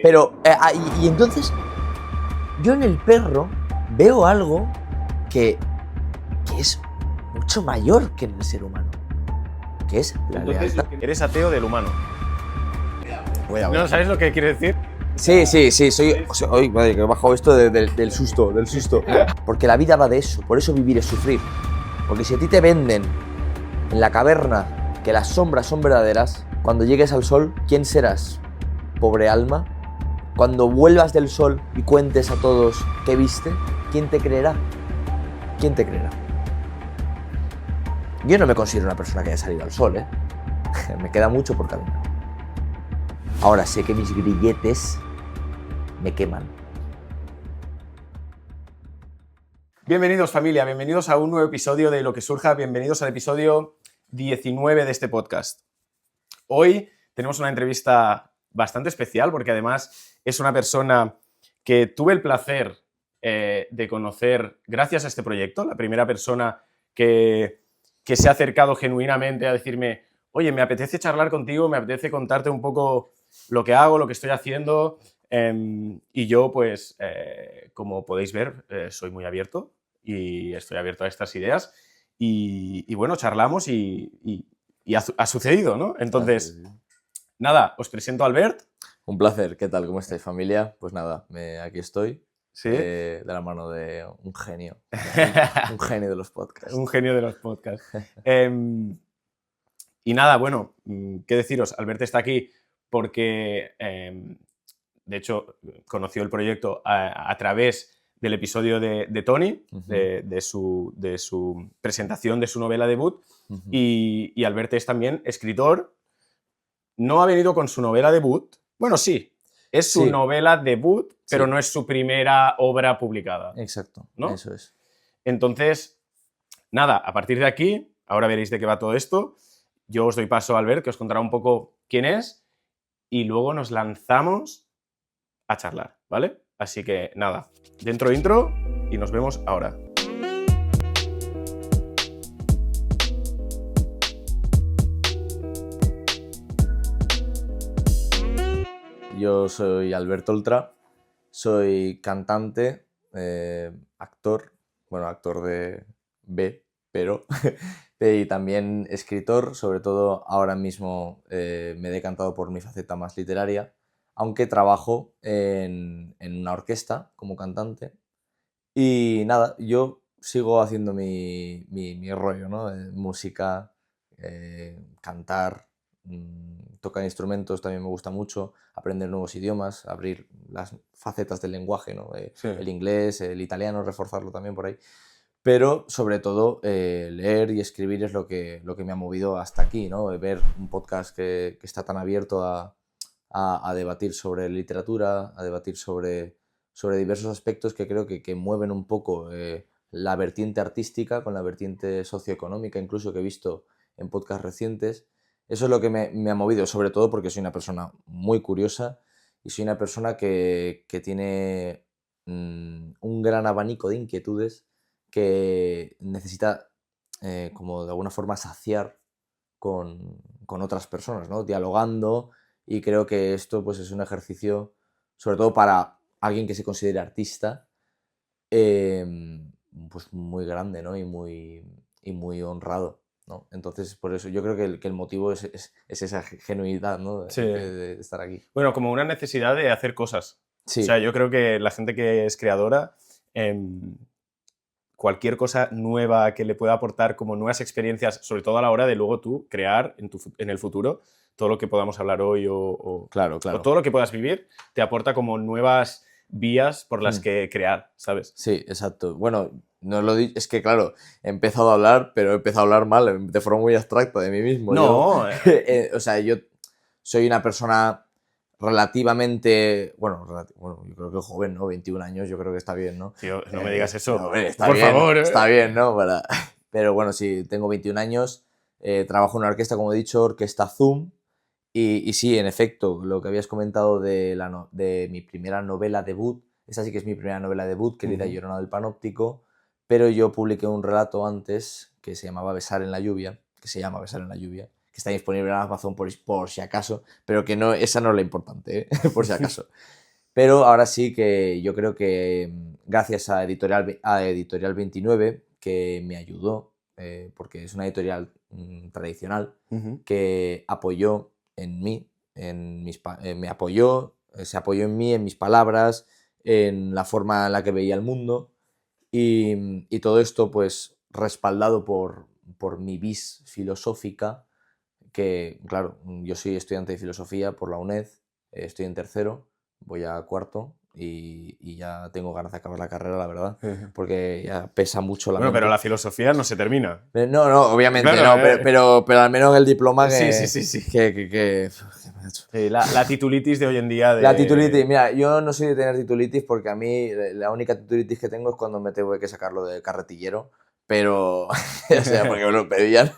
Pero, y entonces, yo en el perro veo algo que es mucho mayor que en el ser humano, que es la lealtad. Eres ateo del humano. Cuidado. ¿No sabes lo que quiere decir? Sí, soy madre, que he bajado esto del susto. Porque la vida va de eso, por eso vivir es sufrir. Porque si a ti te venden en la caverna que las sombras son verdaderas, cuando llegues al sol, ¿quién serás? Pobre alma. Cuando vuelvas del sol y cuentes a todos qué viste, ¿quién te creerá? ¿Quién te creerá? Yo no me considero una persona que haya salido al sol, ¿eh? Me queda mucho por caminar. Ahora sé que mis grilletes me queman. Bienvenidos, familia, bienvenidos a un nuevo episodio de Lo que surja, bienvenidos al episodio 19 de este podcast. Hoy tenemos una entrevista bastante especial porque además es una persona que tuve el placer de conocer gracias a este proyecto, la primera persona que se ha acercado genuinamente a decirme: oye, me apetece charlar contigo, me apetece contarte un poco lo que hago, lo que estoy haciendo, y yo, pues, como podéis ver, soy muy abierto y estoy abierto a estas ideas y bueno, charlamos y ha sucedido, ¿no? Entonces, nada, os presento a Albert. Un placer, ¿qué tal? ¿Cómo estáis, familia? Pues nada, aquí estoy, ¿Sí? de la mano de un genio, un genio de los podcasts. Un genio de los podcasts. Y nada, bueno, qué deciros, Albert está aquí porque, de hecho, conoció el proyecto a través del episodio de Tony, de su presentación de su novela debut, y Albert es también escritor. No ha venido con su novela debut, bueno, sí, es su novela debut, pero no es su primera obra publicada. Exacto, ¿no? Eso es. Entonces, nada, a partir de aquí, ahora veréis de qué va todo esto. Yo os doy paso a Albert, que os contará un poco quién es, y luego nos lanzamos a charlar, ¿vale? Así que nada, dentro intro y nos vemos ahora. Yo soy Alberto Oltra, soy cantante, actor de B, pero y también escritor. Sobre todo ahora mismo me he decantado por mi faceta más literaria, aunque trabajo en una orquesta como cantante. Y nada, yo sigo haciendo mi rollo, ¿no? Música, cantar, tocar instrumentos también me gusta mucho, aprender nuevos idiomas, abrir las facetas del lenguaje, ¿no? Sí. El inglés, el italiano, reforzarlo también por ahí. Pero sobre todo leer y escribir es lo que me ha movido hasta aquí, ¿no? Ver un podcast que está tan abierto a debatir sobre literatura, a debatir sobre diversos aspectos que creo que mueven un poco la vertiente artística con la vertiente socioeconómica, incluso, que he visto en podcasts recientes. Eso es lo que me ha movido, sobre todo porque soy una persona muy curiosa y soy una persona que tiene un gran abanico de inquietudes que necesita como de alguna forma saciar con otras personas, ¿no? Dialogando, y creo que esto pues es un ejercicio, sobre todo para alguien que se considere artista, pues muy grande, ¿no? Y muy honrado, ¿no? Entonces, por eso yo creo que el motivo es esa genuinidad, ¿no? Sí. De estar aquí. Bueno, como una necesidad de hacer cosas. Sí. O sea, yo creo que la gente que es creadora, cualquier cosa nueva que le pueda aportar como nuevas experiencias, sobre todo a la hora de luego tú crear en el futuro todo lo que podamos hablar hoy Claro. o todo lo que puedas vivir, te aporta como nuevas vías por las que crear, ¿sabes? Sí, exacto. Bueno, no lo es que, claro, he empezado a hablar, pero he empezado a hablar mal, de forma muy abstracta de mí mismo. No. O sea, yo soy una persona relativamente, bueno, yo creo que joven, ¿no? 21 años, yo creo que está bien, ¿no? Tío, no me digas eso. Hombre, está por bien, favor. Está bien, ¿no? Pero bueno, sí, tengo 21 años, trabajo en una orquesta, como he dicho, Orquesta Zoom, y sí, en efecto, lo que habías comentado de mi primera novela debut, esa sí que es mi primera novela debut, Querida Llorona del Panóptico, pero yo publiqué un relato antes que se llamaba Besar en la lluvia, que está disponible en Amazon por si acaso, pero que no, esa no es la importante, ¿eh? Por si acaso. Pero ahora sí que yo creo que gracias a Editorial 29, que me ayudó, porque es una editorial tradicional, que apoyó en mí, me apoyó, se apoyó en mí, en mis palabras, en la forma en la que veía el mundo y todo esto pues respaldado por mi vis filosófica, que claro, yo soy estudiante de filosofía por la UNED, estoy en tercero, voy a cuarto y ya tengo ganas de acabar la carrera, la verdad, porque ya pesa mucho la Bueno, mente. pero la filosofía no se termina. No, obviamente Claro, no, pero al menos el diploma que... Sí. que Sí, la titulitis de hoy en día de... La titulitis, mira, yo no soy de tener titulitis porque a mí la única titulitis que tengo es cuando me tengo que sacarlo de carretillero, pero, o sea, porque me lo pedían,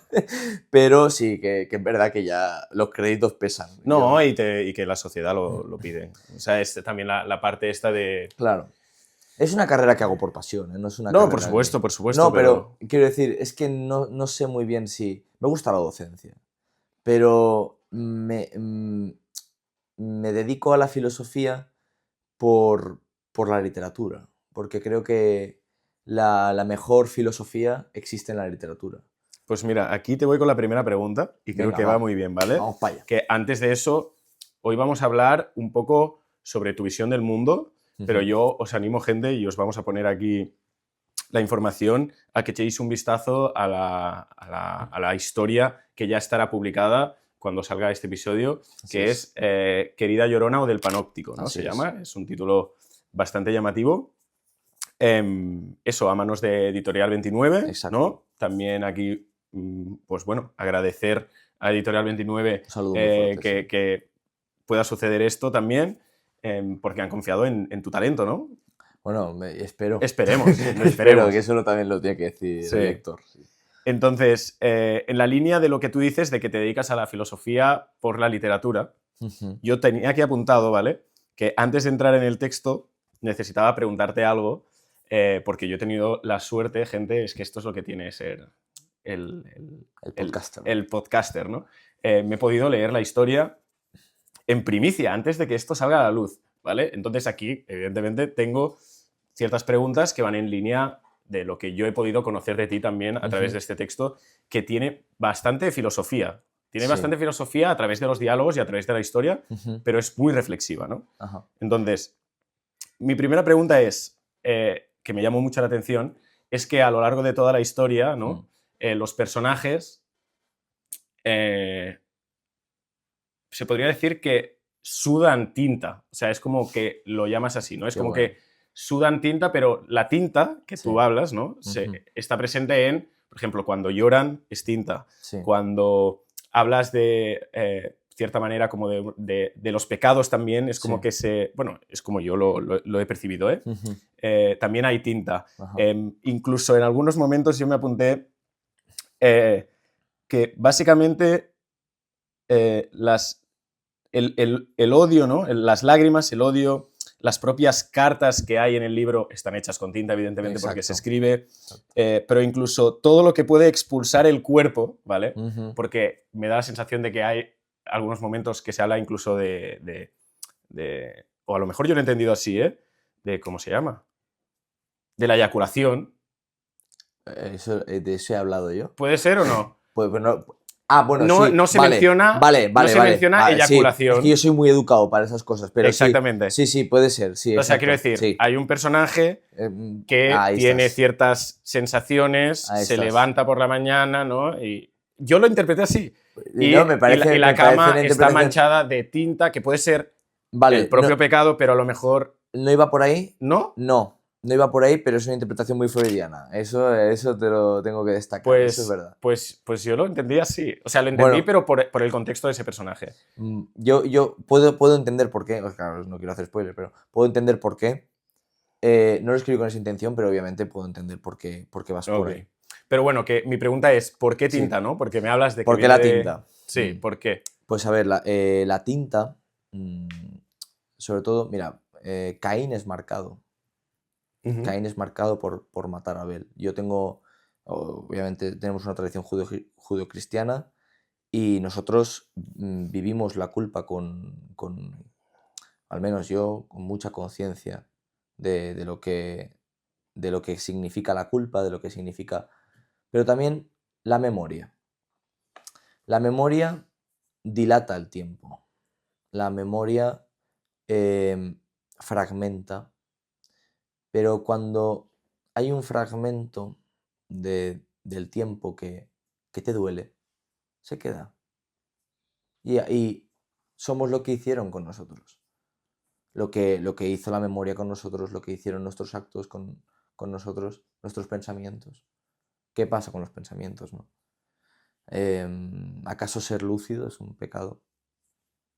pero sí, que es verdad que ya los créditos pesan. No, y que la sociedad lo pide. O sea, es también la parte esta de... Claro. Es una carrera que hago por pasión, ¿eh? No es una No, carrera por supuesto, por supuesto, No, pero quiero decir, es que no sé muy bien si... Me gusta la docencia, pero me dedico a la filosofía por la literatura, porque creo que la mejor filosofía existe en la literatura. Pues mira, aquí te voy con la primera pregunta y creo Venga, que va muy bien, ¿vale? Vamos para allá. Que antes de eso, hoy vamos a hablar un poco sobre tu visión del mundo, pero yo os animo, gente, y os vamos a poner aquí la información a que echéis un vistazo a la historia que ya estará publicada cuando salga este episodio, que es Querida Llorona o del Panóptico, ¿no? Se llama, es un título bastante llamativo. Eso, a manos de Editorial 29, Exacto. ¿no? También aquí, pues bueno, agradecer a Editorial 29 Un saludo muy fuerte, que pueda suceder esto también, porque han confiado en tu talento, ¿no? Bueno, espero. Esperemos, lo esperemos. Espero, que eso también lo tiene que decir Sí. el lector. Sí. Entonces, en la línea de lo que tú dices, de que te dedicas a la filosofía por la literatura, yo tenía aquí apuntado, ¿vale? Que antes de entrar en el texto necesitaba preguntarte algo, porque yo he tenido la suerte, gente, es que esto es lo que tiene ser el podcaster. El podcaster, ¿no? Me he podido leer la historia en primicia, antes de que esto salga a la luz, ¿vale? Entonces aquí, evidentemente, tengo ciertas preguntas que van en línea de lo que yo he podido conocer de ti también a través de este texto, que tiene bastante filosofía. Tiene bastante filosofía a través de los diálogos y a través de la historia, pero es muy reflexiva, ¿no? Entonces, mi primera pregunta es, que me llamó mucho la atención, es que a lo largo de toda la historia, ¿no? Los personajes se podría decir que sudan tinta. O sea, es como que lo llamas así, ¿no? Es como que sudan tinta, pero la tinta que tú hablas, ¿no? Está presente en, por ejemplo, cuando lloran es tinta. Cuando hablas de cierta manera como de los pecados también, es como que se... Bueno, es como yo lo he percibido, ¿eh? También hay tinta. Incluso en algunos momentos yo me apunté que básicamente el odio, ¿no? Las lágrimas, el odio, las propias cartas que hay en el libro están hechas con tinta, evidentemente. Exacto. Porque se escribe, pero incluso todo lo que puede expulsar el cuerpo, ¿vale? Porque me da la sensación de que hay algunos momentos que se habla incluso o a lo mejor yo lo he entendido así, ¿eh? ¿Cómo se llama? De la eyaculación. ¿De eso he hablado yo? ¿Puede ser o no? Pues no... bueno, no se menciona, menciona eyaculación. Sí. Es que yo soy muy educado para esas cosas, pero exactamente. Sí, puede ser. Sí, o sea, quiero decir, hay un personaje que tiene ciertas sensaciones, se levanta por la mañana, ¿no? Y yo lo interpreté así. Y la cama está manchada de tinta, que puede ser el propio pecado, pero a lo mejor... ¿No iba por ahí? ¿No? No iba por ahí, pero es una interpretación muy freudiana. Eso te lo tengo que destacar, eso es verdad. Pues yo lo entendí así. O sea, lo entendí, pero por el contexto de ese personaje. Yo puedo entender por qué. Claro, no quiero hacer spoiler, pero puedo entender por qué. No lo escribí con esa intención, pero obviamente puedo entender por qué vas por ahí. Pero bueno, que mi pregunta es, ¿por qué tinta, no? Porque me hablas de que... ¿Por qué la tinta? Sí, ¿por qué? Pues a ver, la tinta, sobre todo, mira, Caín es marcado. Caín es marcado por matar a Abel. Obviamente tenemos una tradición judeocristiana Y nosotros vivimos la culpa al menos yo, con mucha conciencia de lo que significa la culpa, de lo que significa... Pero también la memoria. La memoria dilata el tiempo. La memoria fragmenta. Pero cuando hay un fragmento del tiempo que te duele, se queda. Y somos lo que hicieron con nosotros. Lo que hizo la memoria con nosotros, lo que hicieron nuestros actos con nosotros, nuestros pensamientos. ¿Qué pasa con los pensamientos, no? ¿Acaso ser lúcido es un pecado?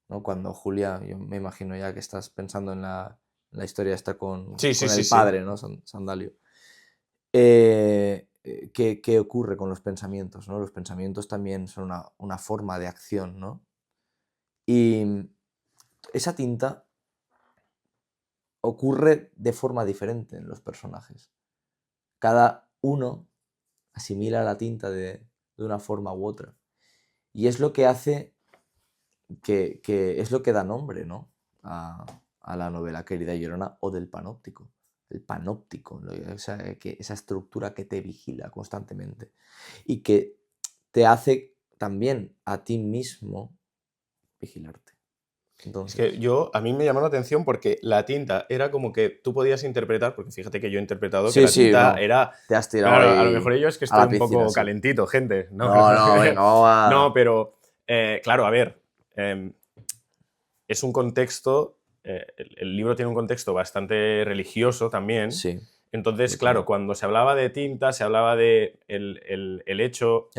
¿No? Cuando Julia, yo me imagino ya que estás pensando en la historia esta con el padre, ¿no? Sandalio. ¿Qué ocurre con los pensamientos, ¿no? Los pensamientos también son una forma de acción, ¿no? Y esa tinta ocurre de forma diferente en los personajes. Cada uno asimila la tinta de una forma u otra. Y es lo que hace que es lo que da nombre, ¿no? a la novela Querida Llorona o del panóptico. El panóptico, esa estructura que te vigila constantemente y que te hace también a ti mismo vigilarte. Entonces... Es que a mí me llamó la atención porque la tinta era como que tú podías interpretar, porque fíjate que yo he interpretado que la tinta era... Te has tirado claro, a lo mejor yo es que estoy un poco calentito, gente. No, venga, vamos a... No, pero claro, a ver, es un contexto, el libro tiene un contexto bastante religioso también. Sí. Entonces, claro, cuando se hablaba de tinta, se hablaba de el hecho.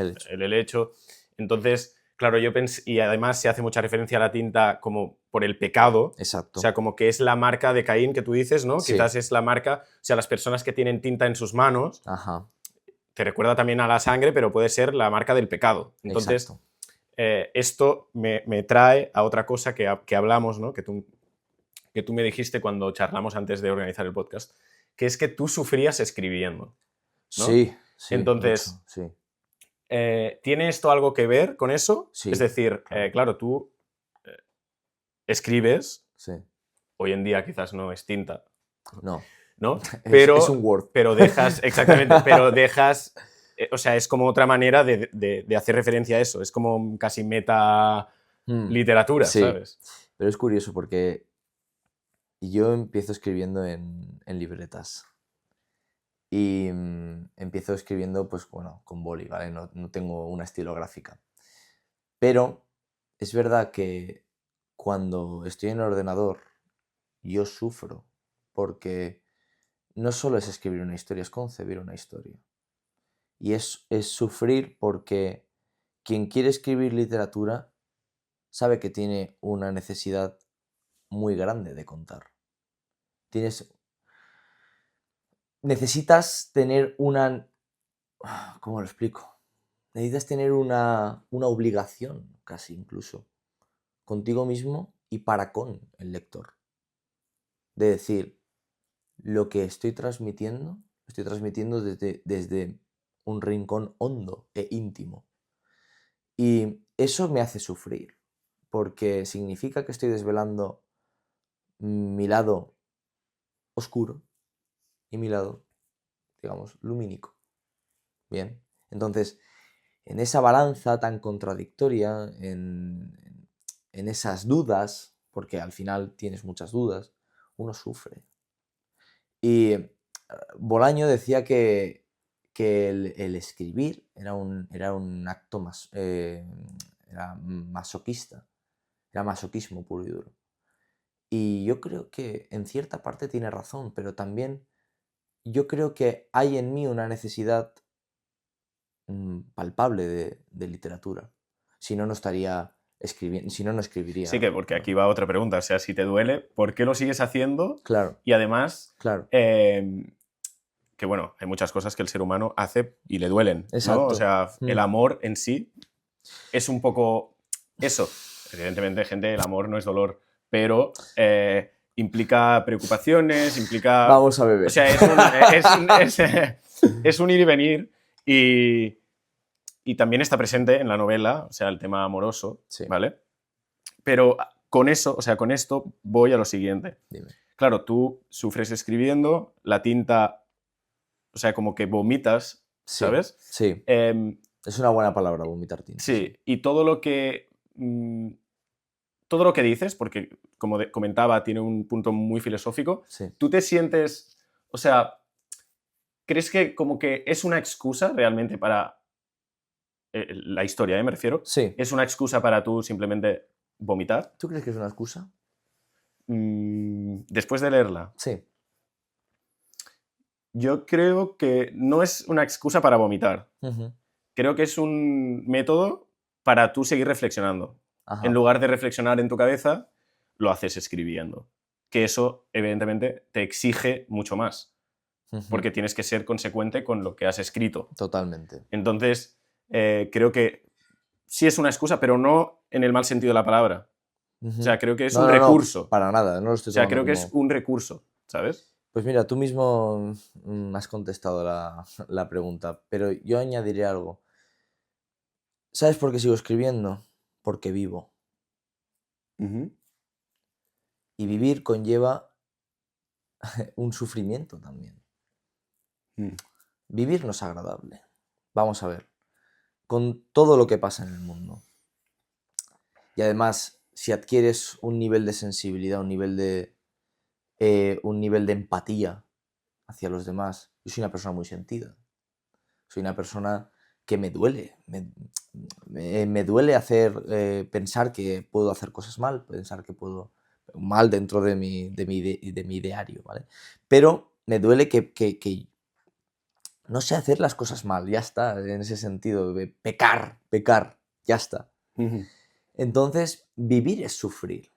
Entonces, claro, yo pensé, y además se hace mucha referencia a la tinta como por el pecado. Exacto. O sea, como que es la marca de Caín que tú dices, ¿no? Sí. Quizás es la marca, o sea, las personas que tienen tinta en sus manos, ajá, te recuerda también a la sangre, pero puede ser la marca del pecado. Entonces, esto me trae a otra cosa que hablamos, ¿no? Que tú me dijiste cuando charlamos antes de organizar el podcast, que es que tú sufrías escribiendo, ¿no? Sí. Entonces, mucho, sí. ¿Tiene esto algo que ver con eso? Sí, es decir, claro, tú escribes, sí. Hoy en día quizás no es tinta, No. ¿no? Es un Word. Pero dejas, exactamente, pero dejas, o sea, es como otra manera de hacer referencia a eso, es como casi meta literatura, sí. ¿sabes? Pero es curioso porque yo empiezo escribiendo en libretas. Y empiezo escribiendo, pues bueno, con boli, ¿vale? No tengo una estilográfica. Pero es verdad que cuando estoy en el ordenador, yo sufro, porque no solo es escribir una historia, es concebir una historia. Y es sufrir porque quien quiere escribir literatura sabe que tiene una necesidad muy grande de contar. Necesitas tener una... ¿Cómo lo explico? Necesitas tener una obligación, casi incluso, contigo mismo y para con el lector. De decir, lo que estoy transmitiendo desde un rincón hondo e íntimo. Y eso me hace sufrir, porque significa que estoy desvelando mi lado oscuro y mi lado, digamos, lumínico. Bien, entonces, en esa balanza tan contradictoria, en esas dudas, porque al final tienes muchas dudas, uno sufre. Y Bolaño decía que el escribir era un acto más, era masoquista, era masoquismo puro y duro. Y yo creo que en cierta parte tiene razón, pero también yo creo que hay en mí una necesidad palpable de literatura. Si no, no estaría escribiendo, si no, no escribiría. Sí, que porque aquí va otra pregunta, o sea, si te duele, ¿por qué lo sigues haciendo? Claro. Y además, claro. Que bueno, hay muchas cosas que el ser humano hace y le duelen, Exacto. ¿no? O sea, el amor en sí es un poco eso. Evidentemente, gente, el amor no es dolor, pero implica preocupaciones, implica... Vamos a beber. O sea, es un ir y venir y y también está presente en la novela, o sea, el tema amoroso, Sí. ¿vale? Pero con eso, o sea, con esto voy a lo siguiente. Dime. Claro, tú sufres escribiendo, la tinta, o sea, como que vomitas, Sí, ¿sabes? sí. Es una buena palabra, vomitar tinta. Sí, y todo lo que dices, porque como comentaba, tiene un punto muy filosófico, Sí. tú te sientes, o sea, ¿crees que como que es una excusa realmente para la historia, me refiero? Sí. ¿Es una excusa para tú simplemente vomitar? ¿Tú crees que es una excusa? Después de leerla, Sí. yo creo que no es una excusa para vomitar. Ujú. Creo que es un método para tú seguir reflexionando. Ajá. En lugar de reflexionar en tu cabeza, lo haces escribiendo. Que eso, evidentemente, te exige mucho más. Ujú. Porque tienes que ser consecuente con lo que has escrito. Totalmente. Entonces, creo que sí es una excusa, pero no en el mal sentido de la palabra. Ujú. O sea, creo que es No, un no, no, recurso. para nada, no lo estoy O sea, tomando creo que es como... un recurso, ¿sabes? Pues mira, tú mismo has contestado la pregunta, pero yo añadiré algo. ¿Sabes por qué sigo escribiendo? Porque vivo. Ujú. Y vivir conlleva un sufrimiento también. Mm. Vivir no es agradable. Vamos a ver. Con todo lo que pasa en el mundo. Y además, si adquieres un nivel de sensibilidad, un nivel de empatía hacia los demás, yo soy una persona muy sentida. Soy una persona que me duele. Me duele pensar que puedo hacer cosas mal, pensar que puedo mal dentro de mi ideario, ¿vale? Pero me duele que no sé hacer las cosas mal, ya está, en ese sentido, de pecar, ya está. Ujú. Entonces, vivir es sufrir.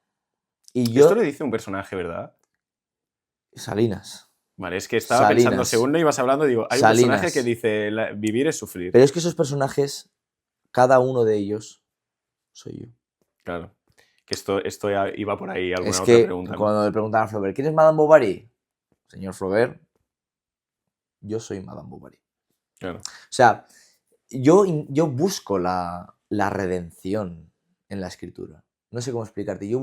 Y Esto yo, le dice un personaje, ¿verdad? Salinas, Vale, es que estaba pensando, Salinas, según no ibas hablando, digo, hay un personaje que Salinas. dice, vivir es sufrir. Pero es que esos personajes, cada uno de ellos, soy yo. Claro. Que esto ya iba por ahí, alguna Es otra que pregunta, ¿no? cuando le preguntan a Flaubert, ¿quién es Madame Bovary? Señor Flaubert, yo soy Madame Bovary. Claro. O sea, yo busco la redención en la escritura. No sé cómo explicarte. No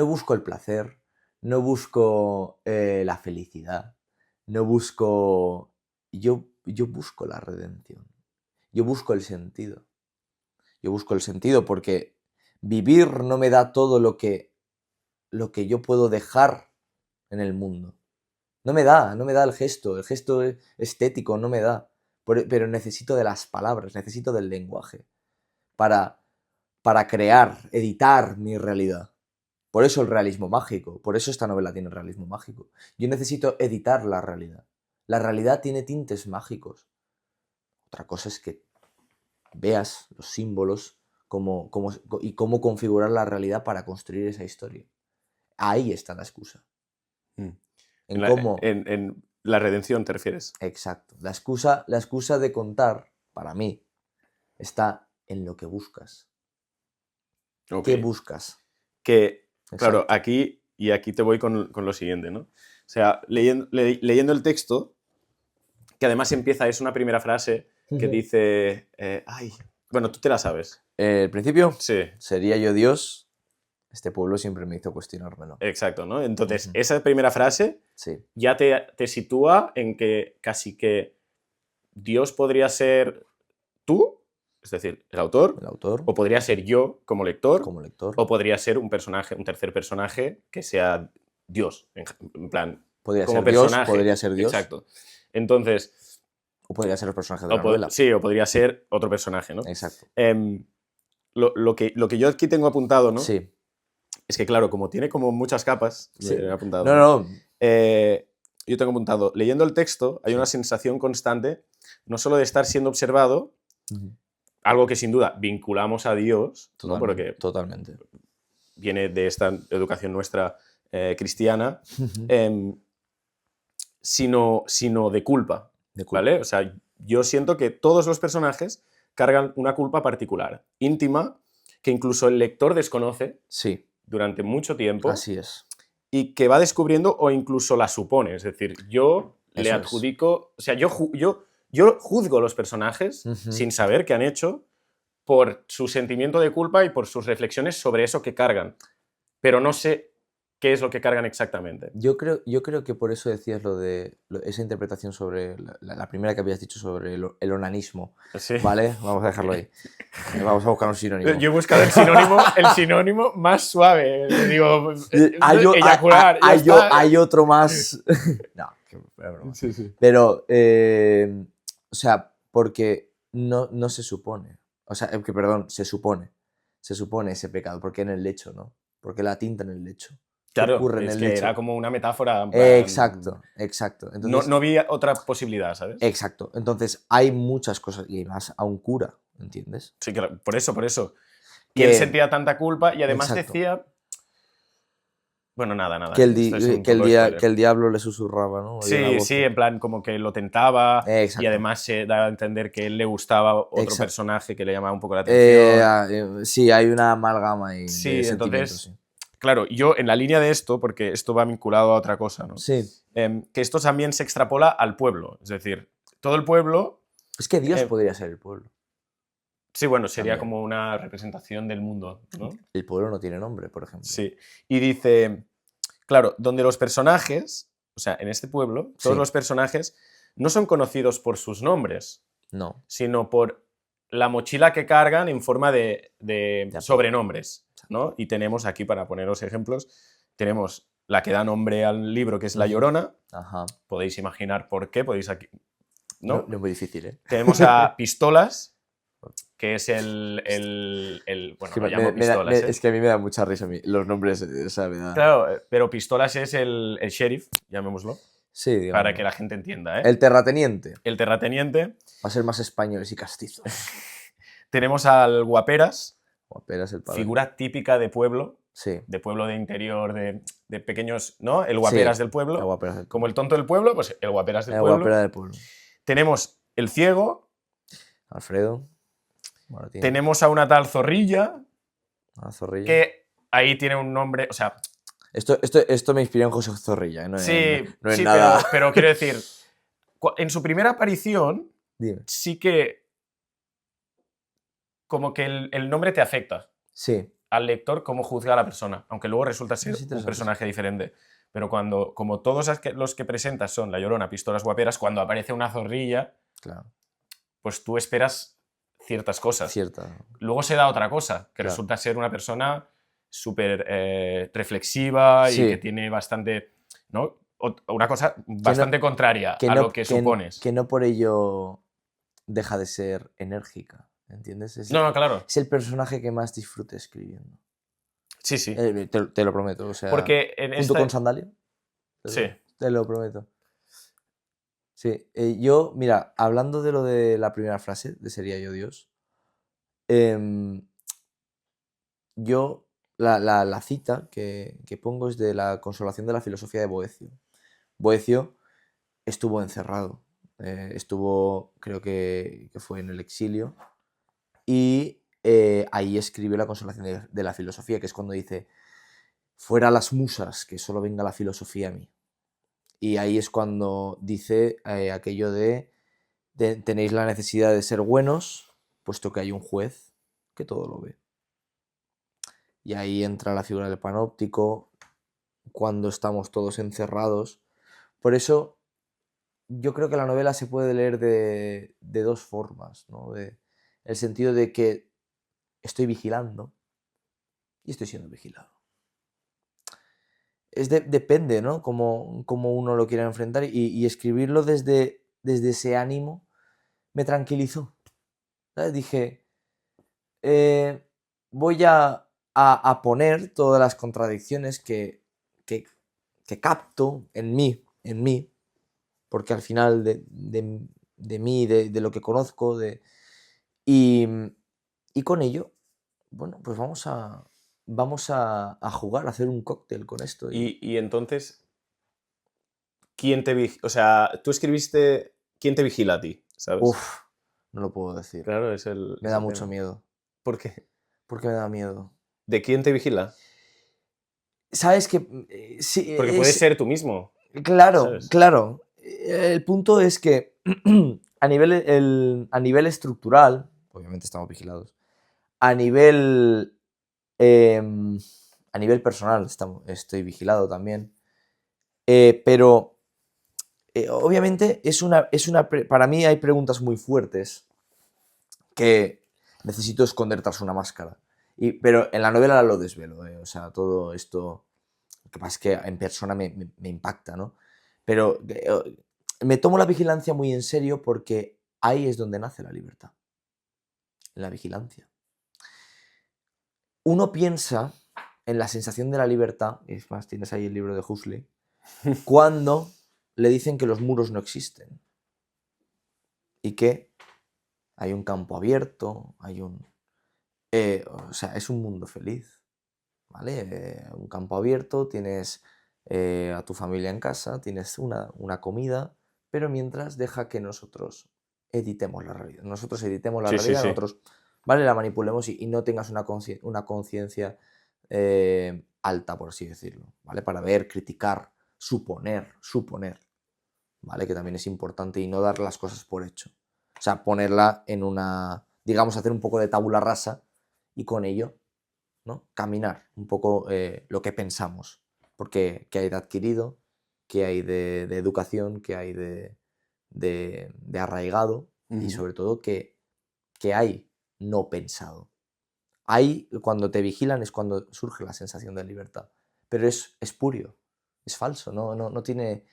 busco el placer, no busco la felicidad, no busco... Yo busco la redención. Yo busco el sentido. Yo busco el sentido porque vivir no me da todo lo que yo puedo dejar en el mundo. No me da el gesto estético no me da, pero necesito de las palabras, necesito del lenguaje para crear, editar mi realidad. Por eso el realismo mágico, por eso esta novela tiene realismo mágico. Yo necesito editar la realidad. La realidad tiene tintes mágicos. Otra cosa es que veas los símbolos y cómo configurar la realidad para construir esa historia. Ahí está la excusa. Mm. En cómo... En la redención, ¿te refieres? Exacto. La excusa de contar, para mí, está en lo que buscas. Ok. ¿Qué buscas? Que, claro, Exacto. aquí te voy con lo siguiente, ¿no? O sea, leyendo el texto, que además empieza, es una primera frase que dice, bueno, tú te la sabes. El principio, Sí, sería yo Dios. Este pueblo siempre me hizo cuestionármelo. exacto, ¿no? Entonces, Ujú. esa primera frase Sí, ya te sitúa en que casi que Dios podría ser tú, es decir, el autor, el autor, o podría ser yo como lector, como lector. o podría ser un personaje, un tercer personaje que sea Dios, en plan, Podría como ser Dios, personaje. podría ser Dios. Exacto. Entonces, O podría ser los personajes de la novela. sí, o podría ser otro personaje, ¿no? Exacto. Lo que yo aquí tengo apuntado, ¿no? Sí. Es que, claro, como tiene como muchas capas, Sí. he apuntado, No, ¿no? no. Yo tengo apuntado, leyendo el texto hay Sí. una sensación constante, no solo de estar siendo observado, Ujú. algo que sin duda vinculamos a Dios, ¿no? Totalmente. Porque Totalmente. viene de esta educación nuestra cristiana, sino de culpa, De culpa. ¿vale? O sea, yo siento que todos los personajes cargan una culpa particular, íntima, que incluso el lector desconoce Sí, durante mucho tiempo así es. y que va descubriendo o incluso la supone. Es decir, yo le Eso es. adjudico, o sea, yo Yo juzgo a los personajes Ujú. sin saber qué han hecho por su sentimiento de culpa y por sus reflexiones sobre eso que cargan. Pero no sé qué es lo que cargan exactamente. Yo creo que por eso decías esa interpretación sobre la primera que habías dicho sobre el onanismo, Sí. ¿vale? Vamos a dejarlo ahí. Vamos a buscar un sinónimo. Yo he buscado el sinónimo más suave. Digo, eyacular, ya está. Hay otro más... No, qué broma. Sí, sí. Pero, o sea, porque no se supone. O sea, perdón, se supone. Se supone ese pecado. Porque en el lecho, ¿no? Porque la tinta en el lecho. ¿Qué Claro, ocurre en es el que lecho? era como una metáfora. En plan, Exacto. Entonces, no vi otra posibilidad, ¿sabes? exacto. Entonces, hay muchas cosas. Y más a un cura, ¿entiendes? Sí, claro, por eso. Y Que- él sentía tanta culpa y además Exacto. decía... Bueno, nada. Que esto es un poco spoiler. que el diablo le susurraba, ¿no? Oía una Sí, voz. sí, en plan como que lo tentaba Exacto. y además se daba a entender que él le gustaba otro Exacto. personaje que le llamaba un poco la atención. Sí, hay una amalgama ahí Sí, de sentimientos. entonces, claro, yo en la línea de esto, porque esto va vinculado a otra cosa, ¿no? Sí. Que esto también se extrapola al pueblo. Es decir, todo el pueblo... Es que Dios podría ser el pueblo. Sí, bueno, sería También. como una representación del mundo, ¿no? El pueblo no tiene nombre, por ejemplo. Sí. Y dice, claro, donde los personajes, o sea, en este pueblo, todos Sí. los personajes no son conocidos por sus nombres, No. sino por la mochila que cargan en forma de acuerdo. sobrenombres, ¿no? Y tenemos aquí, para poneros ejemplos, tenemos la que da nombre al libro, que es La Llorona. Ajá. Podéis imaginar por qué, podéis aquí... ¿no? No es muy difícil, ¿eh? Tenemos a Pistolas, que es bueno, que lo llamo Pistolas, ¿eh? Es que a mí me da mucha risa los nombres, o sea, me da... Claro, pero Pistolas es el sheriff, llamémoslo, Sí, digamos. para que la gente entienda, ¿eh? El terrateniente. El terrateniente. Va a ser más españoles y castizos. Tenemos al Guaperas, Guaperas el padre. figura típica de pueblo Sí. de interior, de pequeños, ¿no? El Guaperas Sí, del pueblo. el Guaperas del Como el tonto del pueblo, pues el Guaperas del El pueblo. Guapera del pueblo. Tenemos el ciego. Alfredo. Martín. Tenemos a una tal Zorrilla, A Zorrilla. que ahí tiene un nombre, o sea... Esto me inspiró en José Zorrilla, ¿eh? No Sí, es sí, nada... pero quiero decir, en su primera aparición Dime. sí que como que el nombre te afecta Sí. al lector cómo juzga a la persona, aunque luego resulta ser Es un interesante. personaje diferente. Pero como todos los que presentas son La Llorona, Pistolas, Guaperas, cuando aparece una Zorrilla, Claro. pues tú esperas ciertas cosas. Cierta. Luego se da otra cosa, que Claro. resulta ser una persona súper reflexiva Sí. y que tiene bastante, ¿no? Una cosa bastante contraria a lo que supones. Que no por ello deja de ser enérgica, ¿entiendes? No, claro. Es el personaje que más disfrute escribiendo. Sí, sí. Te lo prometo. O sea, Porque en junto con Sandalia. Sí. Te lo prometo. Sí. Yo, mira, hablando de lo de la primera frase, de Sería yo Dios, yo, la cita que pongo es de la Consolación de la Filosofía de Boecio. Boecio estuvo encerrado, creo que fue en el exilio, y ahí escribió la Consolación de la Filosofía, que es cuando dice, fuera las musas, que solo venga la filosofía a mí. Y ahí es cuando dice aquello de tenéis la necesidad de ser buenos, puesto que hay un juez que todo lo ve. Y ahí entra la figura del panóptico, cuando estamos todos encerrados. Por eso yo creo que la novela se puede leer de dos formas, ¿no? El sentido de que estoy vigilando y estoy siendo vigilado. Depende, ¿no? Como uno lo quiera enfrentar, y escribirlo desde ese ánimo me tranquilizó. ¿Sabes? Dije, voy a poner todas las contradicciones que capto en mí, porque al final de mí, de lo que conozco, y con ello, bueno, pues vamos a jugar, a hacer un cóctel con esto. Y entonces, ¿quién te vigila? O sea, tú escribiste ¿quién te vigila a ti? ¿Sabes? Uf, no lo puedo decir. Claro, Me da mucho miedo. ¿Por qué? ¿Por qué me da miedo? ¿De quién te vigila? ¿Sabes que sí, Porque puedes ser tú mismo. Claro, ¿sabes? claro. El punto es que a nivel estructural, obviamente estamos vigilados, a nivel personal estoy vigilado también, pero obviamente para mí hay preguntas muy fuertes que necesito esconder tras una máscara. Pero en la novela lo desvelo, o sea, todo esto, lo que pasa es que en persona me impacta, ¿no? Pero me tomo la vigilancia muy en serio porque ahí es donde nace la libertad, en la vigilancia. Uno piensa en la sensación de la libertad, y es más, tienes ahí el libro de Huxley, cuando le dicen que los muros no existen y que hay un campo abierto, o sea, es un mundo feliz, ¿vale? Un campo abierto, tienes a tu familia en casa, tienes una comida, pero mientras deja que nosotros editemos la realidad. Nosotros editemos la realidad, nosotros, ¿vale? La manipulemos y no tengas una conciencia alta, por así decirlo, ¿vale? Para ver, criticar, suponer, ¿vale? Que también es importante y no dar las cosas por hecho. O sea, ponerla en digamos, hacer un poco de tabula rasa y con ello, ¿no? Caminar un poco lo que pensamos. Porque qué hay de adquirido, qué hay de educación, qué hay de arraigado y sobre todo qué hay no pensado. Ahí, cuando te vigilan, es cuando surge la sensación de libertad. Pero es espurio, es falso, no tiene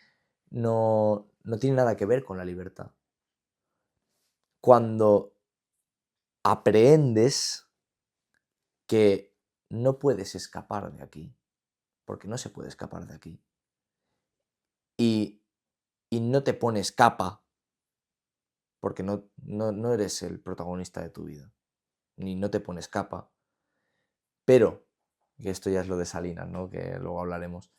nada que ver con la libertad. Cuando aprehendes que no puedes escapar de aquí, porque no se puede escapar de aquí, y no te pones capa, porque no eres el protagonista de tu vida, ni no te pones capa, pero, que esto ya es lo de Salinas, ¿no? Que luego hablaremos,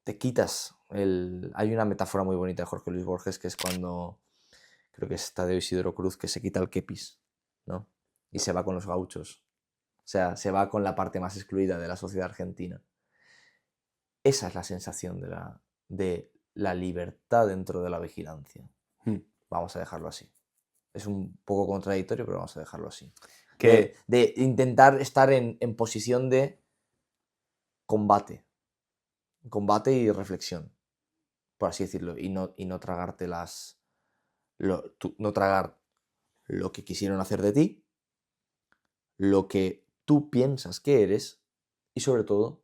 te quitas Hay una metáfora muy bonita de Jorge Luis Borges, que es cuando, creo que es Tadeo Isidoro Cruz, que se quita el kepis, ¿no? Y se va con los gauchos. O sea, se va con la parte más excluida de la sociedad argentina. Esa es la sensación de la libertad dentro de la vigilancia. Vamos a dejarlo así. Es un poco contradictorio, pero vamos a dejarlo así. De intentar estar en posición de combate y reflexión, por así decirlo, y no tragarte no tragar lo que quisieron hacer de ti, lo que tú piensas que eres y sobre todo,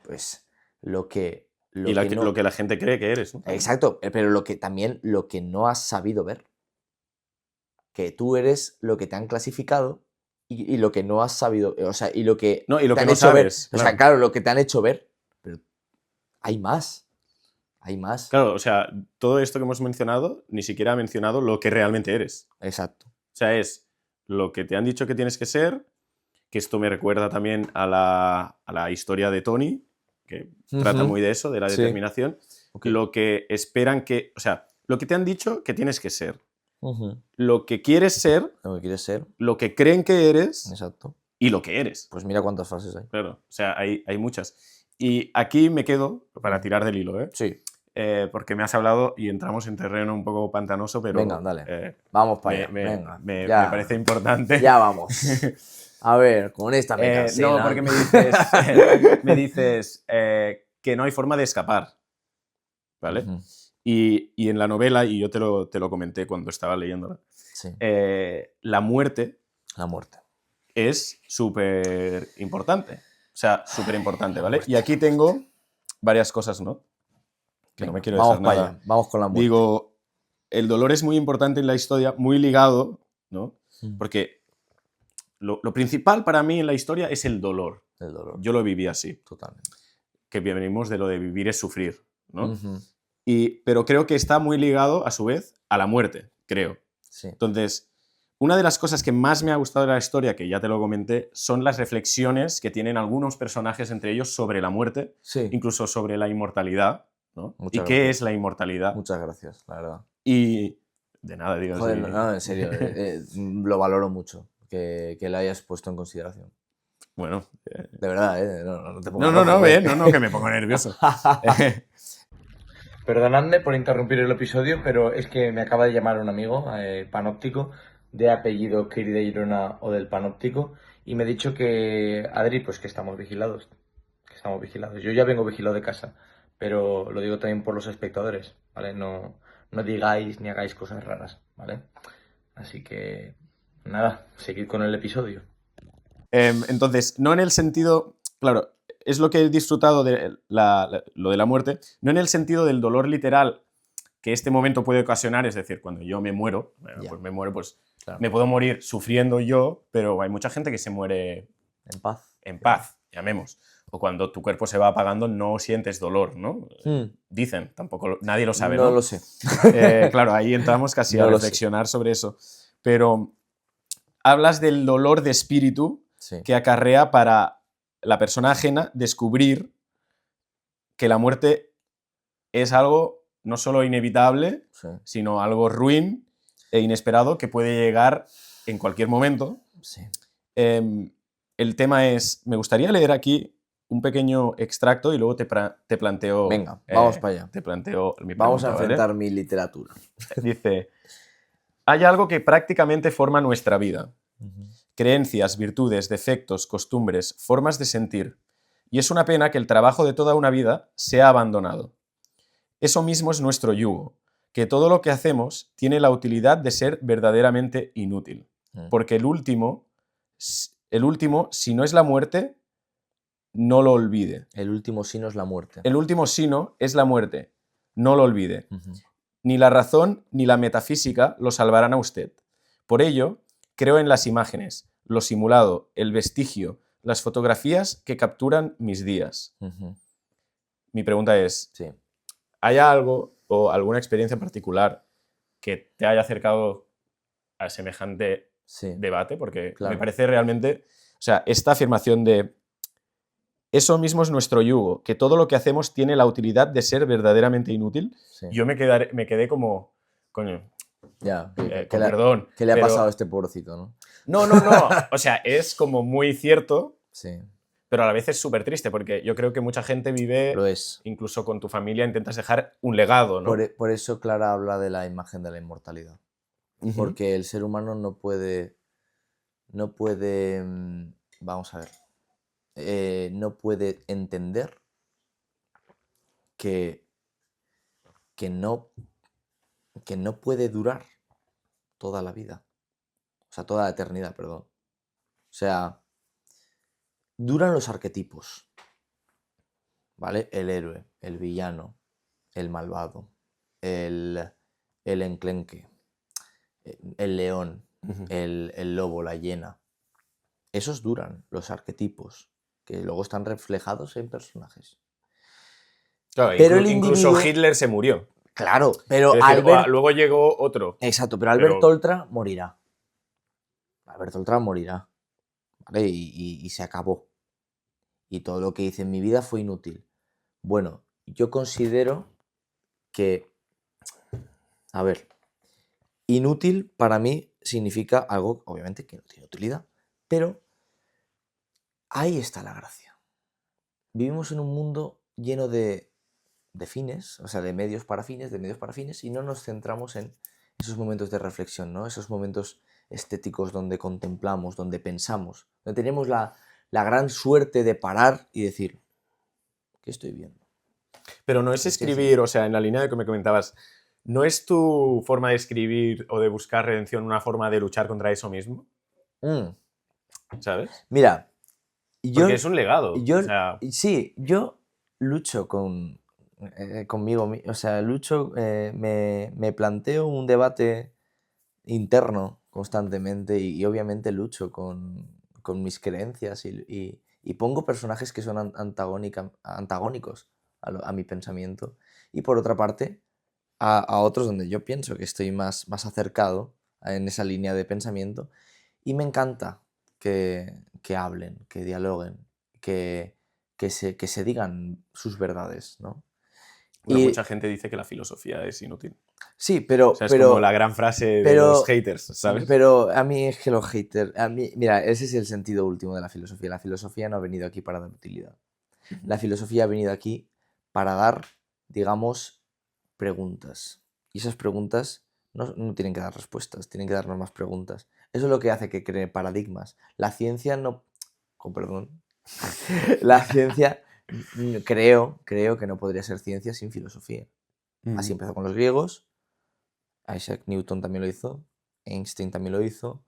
pues lo que la gente cree que eres, ¿no? Exacto, pero también lo que no has sabido ver. Que tú eres lo que te han clasificado y lo que no has sabido, o sea, y lo que no, y lo te que han no hecho ver. sabes, O sea, claro, lo que te han hecho ver, pero hay más. Hay más. Claro, o sea, todo esto que hemos mencionado ni siquiera ha mencionado lo que realmente eres. Exacto. O sea, es lo que te han dicho que tienes que ser, que esto me recuerda también a la historia de Tony, que trata muy de eso, de la determinación. Okay. Lo que esperan que... O sea, lo que te han dicho que tienes que ser. Lo que quieres ser. Lo que quieres ser. Lo que creen que eres. Exacto. Y lo que eres. Pues mira cuántas frases hay. Claro, o sea, hay muchas. Y aquí me quedo para tirar del hilo, ¿eh? Sí. Porque me has hablado y entramos en terreno un poco pantanoso, pero... Venga, dale. Vamos para allá. Venga. Me parece importante. Ya vamos. A ver, con esta me cansé. No, porque me dices que no hay forma de escapar, ¿vale? Y en la novela, y yo te lo comenté cuando estaba leyéndola, sí. La muerte es súper importante. O sea, súper importante, ¿vale? Y aquí tengo varias cosas, ¿no? Que venga, no me quiero dejar nada. Allá. Vamos con la muerte. Digo, el dolor es muy importante en la historia, muy ligado, ¿no? Porque lo principal para mí en la historia es el dolor. El dolor. Yo lo viví así. Totalmente. Que venimos de lo de vivir es sufrir, ¿no? Pero creo que está muy ligado, a su vez, a la muerte, creo. Sí. Entonces, una de las cosas que más me ha gustado de la historia, que ya te lo comenté, son las reflexiones que tienen algunos personajes, entre ellos, sobre la muerte, incluso sobre la inmortalidad, ¿no? ¿Y qué es la inmortalidad? Muchas gracias, la verdad. Y de nada, digo. Joder, no, en serio, lo valoro mucho, que lo hayas puesto en consideración. Bueno. De verdad, no te pongas no, que me pongo nervioso. Perdonadme por interrumpir el episodio, pero es que me acaba de llamar un amigo, panóptico, de apellido Kirdeirona o del panóptico, y me ha dicho que, Adri, pues que estamos vigilados. Que estamos vigilados. Yo ya vengo vigilado de casa, pero lo digo también por los espectadores, ¿vale? No digáis ni hagáis cosas raras, ¿vale? Así que, nada, seguid con el episodio. Entonces, no en el sentido, claro, es lo que he disfrutado de lo de la muerte, no en el sentido del dolor literal que este momento puede ocasionar, es decir, cuando yo me muero, pues me muero, pues Claro. me puedo morir sufriendo yo, pero hay mucha gente que se muere En paz. llamemos. O cuando tu cuerpo se va apagando no sientes dolor, ¿no? Dicen, tampoco, nadie lo sabe, ¿no? No lo sé. Claro, ahí entramos casi No a lo sé. reflexionar sobre eso. Pero hablas del dolor de espíritu Sí. que acarrea para la persona ajena descubrir que la muerte es algo no solo inevitable, Sí. sino algo ruin e inesperado que puede llegar en cualquier momento. Sí. El tema es, me gustaría leer aquí un pequeño extracto y luego te planteo... Venga, vamos para allá. Te planteo mi Vamos a pregunta, enfrentar ¿vale? mi literatura. Dice, hay algo que prácticamente forma nuestra vida. Creencias, virtudes, defectos, costumbres, formas de sentir. Y es una pena que el trabajo de toda una vida sea abandonado. Eso mismo es nuestro yugo, que todo lo que hacemos tiene la utilidad de ser verdaderamente inútil. Porque el último, si no es la muerte, no lo olvide. El último sino es la muerte. El último sino es la muerte, no lo olvide. Ni la razón ni la metafísica lo salvarán a usted. Por ello, creo en las imágenes, lo simulado, el vestigio, las fotografías que capturan mis días. Mi pregunta es, Sí. ¿hay algo o alguna experiencia en particular que te haya acercado a semejante debate? Porque me parece realmente, o sea, esta afirmación de eso mismo es nuestro yugo, que todo lo que hacemos tiene la utilidad de ser verdaderamente inútil. Sí. Yo me quedé como, coño, Ya, con perdón. ¿Qué le ha pasado a este pobrecito, no? No. O sea, es como muy cierto, Sí. pero a la vez es súper triste, porque yo creo que mucha gente vive, Lo es. incluso con tu familia, intentas dejar un legado, ¿no? Por eso Clara habla de la imagen de la inmortalidad. Porque el ser humano no puede, vamos a ver, no puede entender que no puede durar toda la vida. O sea, toda la eternidad, perdón. O sea, duran los arquetipos, ¿vale? El héroe, el villano, el malvado, el enclenque, el león, el lobo, la hiena. Esos duran, los arquetipos, que luego están reflejados en personajes. Claro, pero incluso Hitler se murió. Claro, pero luego llegó otro. Exacto, pero Albert Oltra morirá. Albert Oltra morirá. ¿Vale? Y se acabó. Y todo lo que hice en mi vida fue inútil. Bueno, yo considero que, a ver, inútil para mí significa algo, obviamente, que no tiene utilidad, pero ahí está la gracia. Vivimos en un mundo lleno de fines, o sea, de medios para fines, y no nos centramos en esos momentos de reflexión, ¿no? Esos momentos estéticos donde contemplamos, donde pensamos, donde tenemos la gran suerte de parar y decir, ¿qué estoy viendo? Pero no es escribir, o sea, en la línea de que me comentabas, ¿no es tu forma de escribir o de buscar redención una forma de luchar contra eso mismo? ¿Sabes? Mira, porque es un legado. Sí, yo lucho conmigo, o sea, me planteo un debate interno constantemente y obviamente lucho con mis creencias y pongo personajes que son antagónicos a mi pensamiento y por otra parte a otros donde yo pienso que estoy más acercado en esa línea de pensamiento y me encanta que hablen, que dialoguen, que se digan sus verdades, ¿no? Bueno, mucha gente dice que la filosofía es inútil. Sí, pero... O sea, es como la gran frase de los haters, ¿sabes? Pero a mí es que los haters... Mira, ese es el sentido último de la filosofía. La filosofía no ha venido aquí para dar utilidad. La filosofía ha venido aquí para dar, digamos, preguntas. Y esas preguntas no tienen que dar respuestas, tienen que darnos más preguntas. Eso es lo que hace que cree paradigmas. La ciencia no... Con perdón. La ciencia creo que no podría ser ciencia sin filosofía. Así empezó con los griegos, Isaac Newton también lo hizo, Einstein también lo hizo,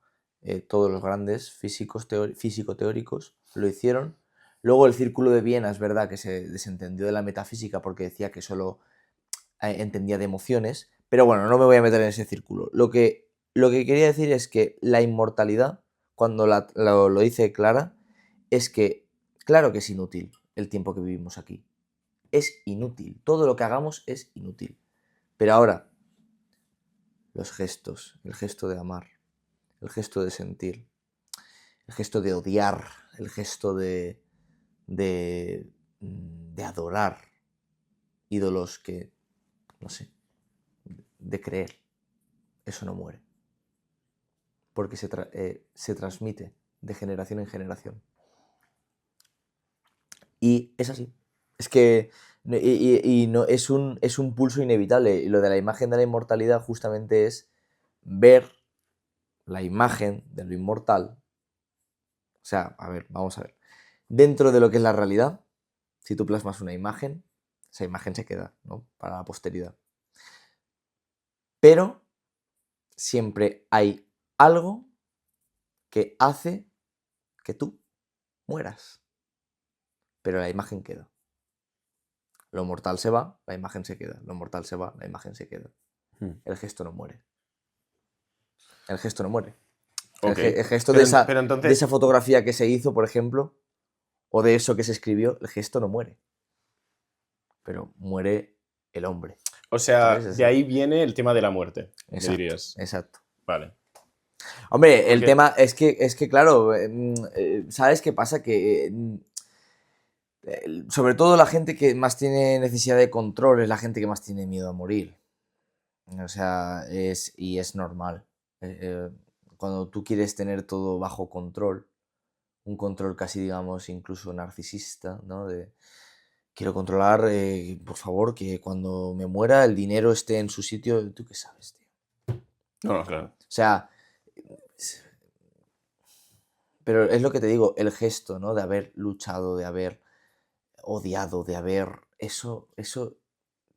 todos los grandes físico-teóricos lo hicieron. Luego el Círculo de Viena es verdad que se desentendió de la metafísica porque decía que solo entendía de emociones, pero bueno, no me voy a meter en ese círculo. Lo que quería decir es que la inmortalidad, cuando lo dice Clara, es que claro que es inútil el tiempo que vivimos aquí. Es inútil, todo lo que hagamos es inútil. Pero ahora, los gestos, el gesto de amar, el gesto de sentir, el gesto de odiar, el gesto de adorar ídolos que, no sé, de creer, eso no muere. Porque se transmite de generación en generación. Y es así. Es que no, es un pulso inevitable. Y lo de la imagen de la inmortalidad justamente es ver la imagen de lo inmortal. O sea, a ver, vamos a ver. Dentro de lo que es la realidad, si tú plasmas una imagen, esa imagen se queda, ¿no? Para la posteridad. Pero siempre hay algo que hace que tú mueras. Pero la imagen queda. Lo mortal se va, la imagen se queda. Lo mortal se va, la imagen se queda. El gesto no muere. El gesto no muere. Okay. El gesto pero entonces... de esa fotografía que se hizo, por ejemplo, o de eso que se escribió, el gesto no muere. Pero muere el hombre. O sea, de ahí viene el tema de la muerte, exacto, dirías. Exacto. Vale. Hombre, el tema es que claro, ¿sabes qué pasa? Que sobre todo la gente que más tiene necesidad de control es la gente que más tiene miedo a morir. O sea, es normal. Cuando tú quieres tener todo bajo control, un control casi, digamos, incluso narcisista, ¿no? De quiero controlar, por favor, que cuando me muera el dinero esté en su sitio. ¿Tú qué sabes, tío? No, claro. O sea, pero es lo que te digo, el gesto, ¿no? De haber luchado, de haber odiado, de haber... Eso